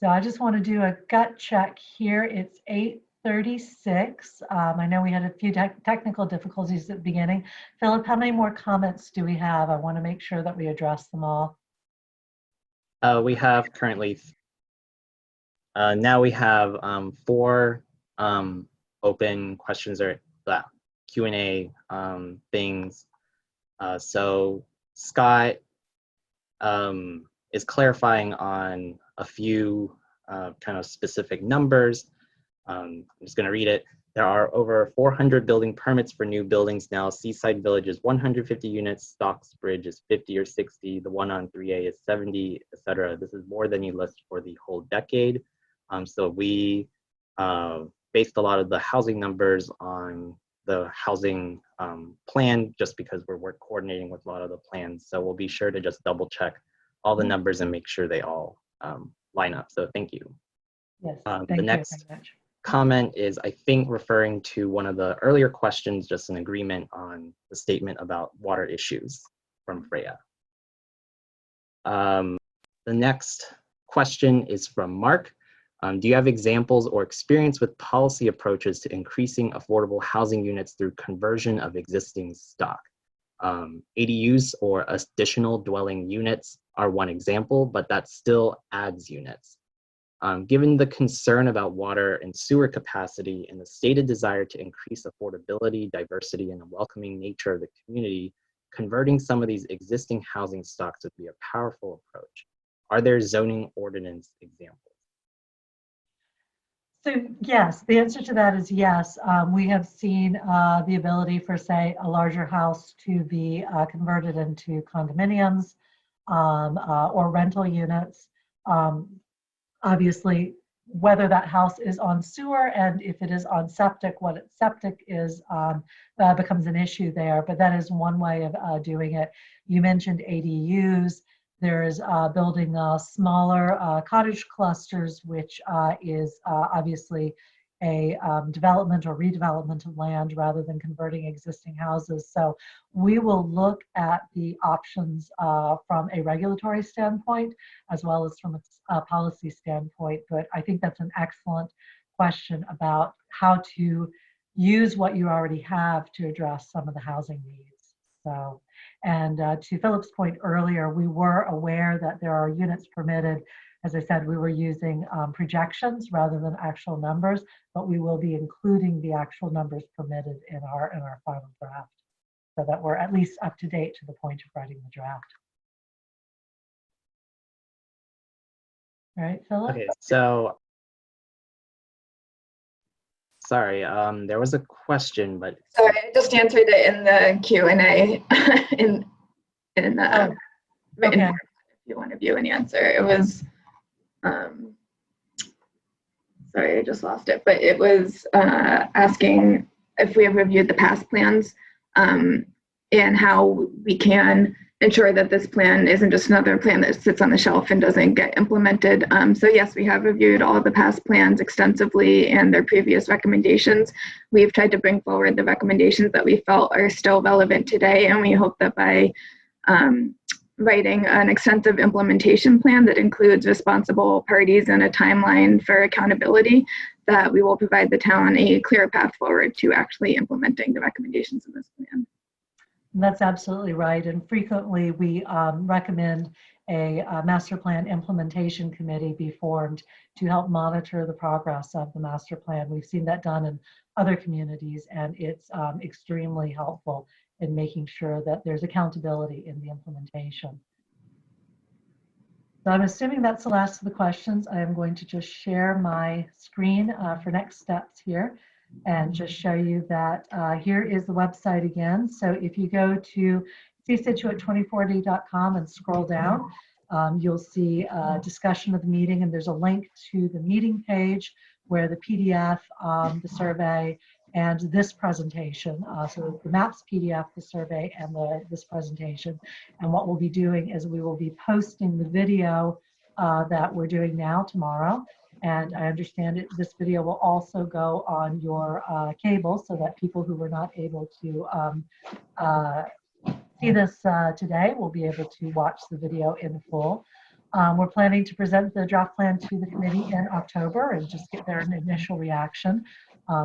So I just want to do a gut check here. It's 8:36. I know we had a few technical difficulties at the beginning. Philip, how many more comments do we have? I want to make sure that we address them all. We have currently, now we have 4 open questions or Q&A things. So Scott is clarifying on a few kind of specific numbers. I'm just going to read it. There are over 400 building permits for new buildings now. Seaside Village is 150 units. Stocks Bridge is 50 or 60. The one on 3A is 70, etc. This is more than you list for the whole decade. So we based a lot of the housing numbers on the housing plan, just because we're coordinating with a lot of the plans. So we'll be sure to just double check all the numbers and make sure they all line up. So thank you. Yes, The next comment is, I think, referring to one of the earlier questions, just an agreement on the statement about water issues from Freya. The next question is from Mark. Do you have examples or experience with policy approaches to increasing affordable housing units through conversion of existing stock? ADUs or additional dwelling units are one example, but that still adds units. Given the concern about water and sewer capacity and the stated desire to increase affordability, diversity, and the welcoming nature of the community, converting some of these existing housing stocks would be a powerful approach. Are there zoning ordinance examples? So yes, the answer to that is yes. We have seen the ability for, say, a larger house to be converted into condominiums or rental units. Obviously, whether that house is on sewer and if it is on septic, what its septic is becomes an issue there, but that is one way of doing it. You mentioned ADUs. There's building smaller cottage clusters, which is obviously a development or redevelopment of land rather than converting existing houses. So we will look at the options from a regulatory standpoint as well as from a policy standpoint. But I think that's an excellent question about how to use what you already have to address some of the housing needs. So, and to Philip's point earlier, we were aware that there are units permitted. As I said, we were using projections rather than actual numbers, but we will be including the actual numbers permitted in our final draft, so that we're at least up to date to the point of writing the draft. All right, Philip? Okay, so sorry, there was a question, but Sorry, I just answered it in the Q&A in the written form, if you want to view an answer. It was, sorry, I just lost it, but it was asking if we have reviewed the past plans and how we can ensure that this plan isn't just another plan that sits on the shelf and doesn't get implemented. So yes, we have reviewed all the past plans extensively and their previous recommendations. We've tried to bring forward the recommendations that we felt are still relevant today, and we hope that by writing an extensive implementation plan that includes responsible parties and a timeline for accountability, that we will provide the town a clear path forward to actually implementing the recommendations in this plan. That's absolutely right. And frequently we recommend a master plan implementation committee be formed to help monitor the progress of the master plan. We've seen that done in other communities, and it's extremely helpful in making sure that there's accountability in the implementation. So I'm assuming that's the last of the questions. I am going to just share my screen for next steps here and just show you that here is the website again. So if you go to Scituate24d.com and scroll down, you'll see a discussion of the meeting, and there's a link to the meeting page where the PDF, the survey, and this presentation, so the MAPS PDF, the survey, and this presentation. And what we'll be doing is we will be posting the video that we're doing now tomorrow. And I understand this video will also go on your cable so that people who were not able to see this today will be able to watch the video in full. We're planning to present the draft plan to the committee in October and just get their initial reaction.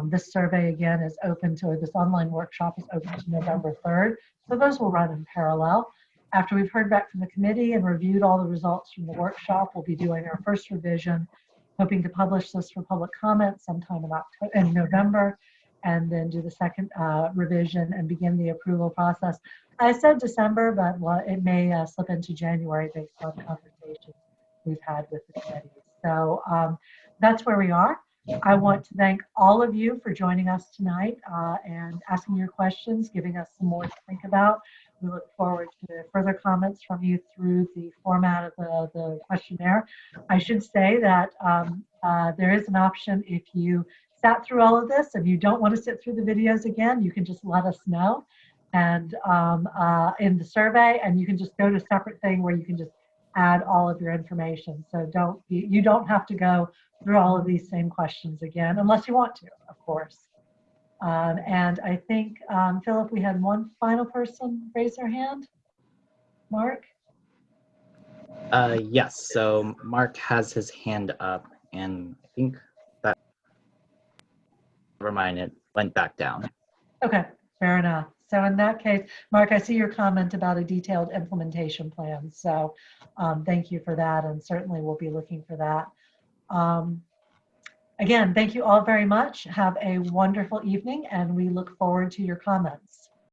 This survey again is open to, this online workshop is open to November 3rd. So those will run in parallel. After we've heard back from the committee and reviewed all the results from the workshop, we'll be doing our first revision, hoping to publish this for public comment sometime in November, and then do the second revision and begin the approval process. I said December, but it may slip into January based on conversations we've had with the committee. So that's where we are. I want to thank all of you for joining us tonight and asking your questions, giving us some more to think about. We look forward to further comments from you through the format of the questionnaire. I should say that there is an option if you sat through all of this and you don't want to sit through the videos again, you can just let us know and in the survey, and you can just go to a separate thing where you can just add all of your information. So you don't have to go through all of these same questions again, unless you want to, of course. And I think, Philip, we had one final person raise their hand. Mark? Yes, so Mark has his hand up, and I think that, never mind, it went back down. Okay, fair enough. So in that case, Mark, I see your comment about a detailed implementation plan. So thank you for that, and certainly we'll be looking for that. Again, thank you all very much. Have a wonderful evening, and we look forward to your comments.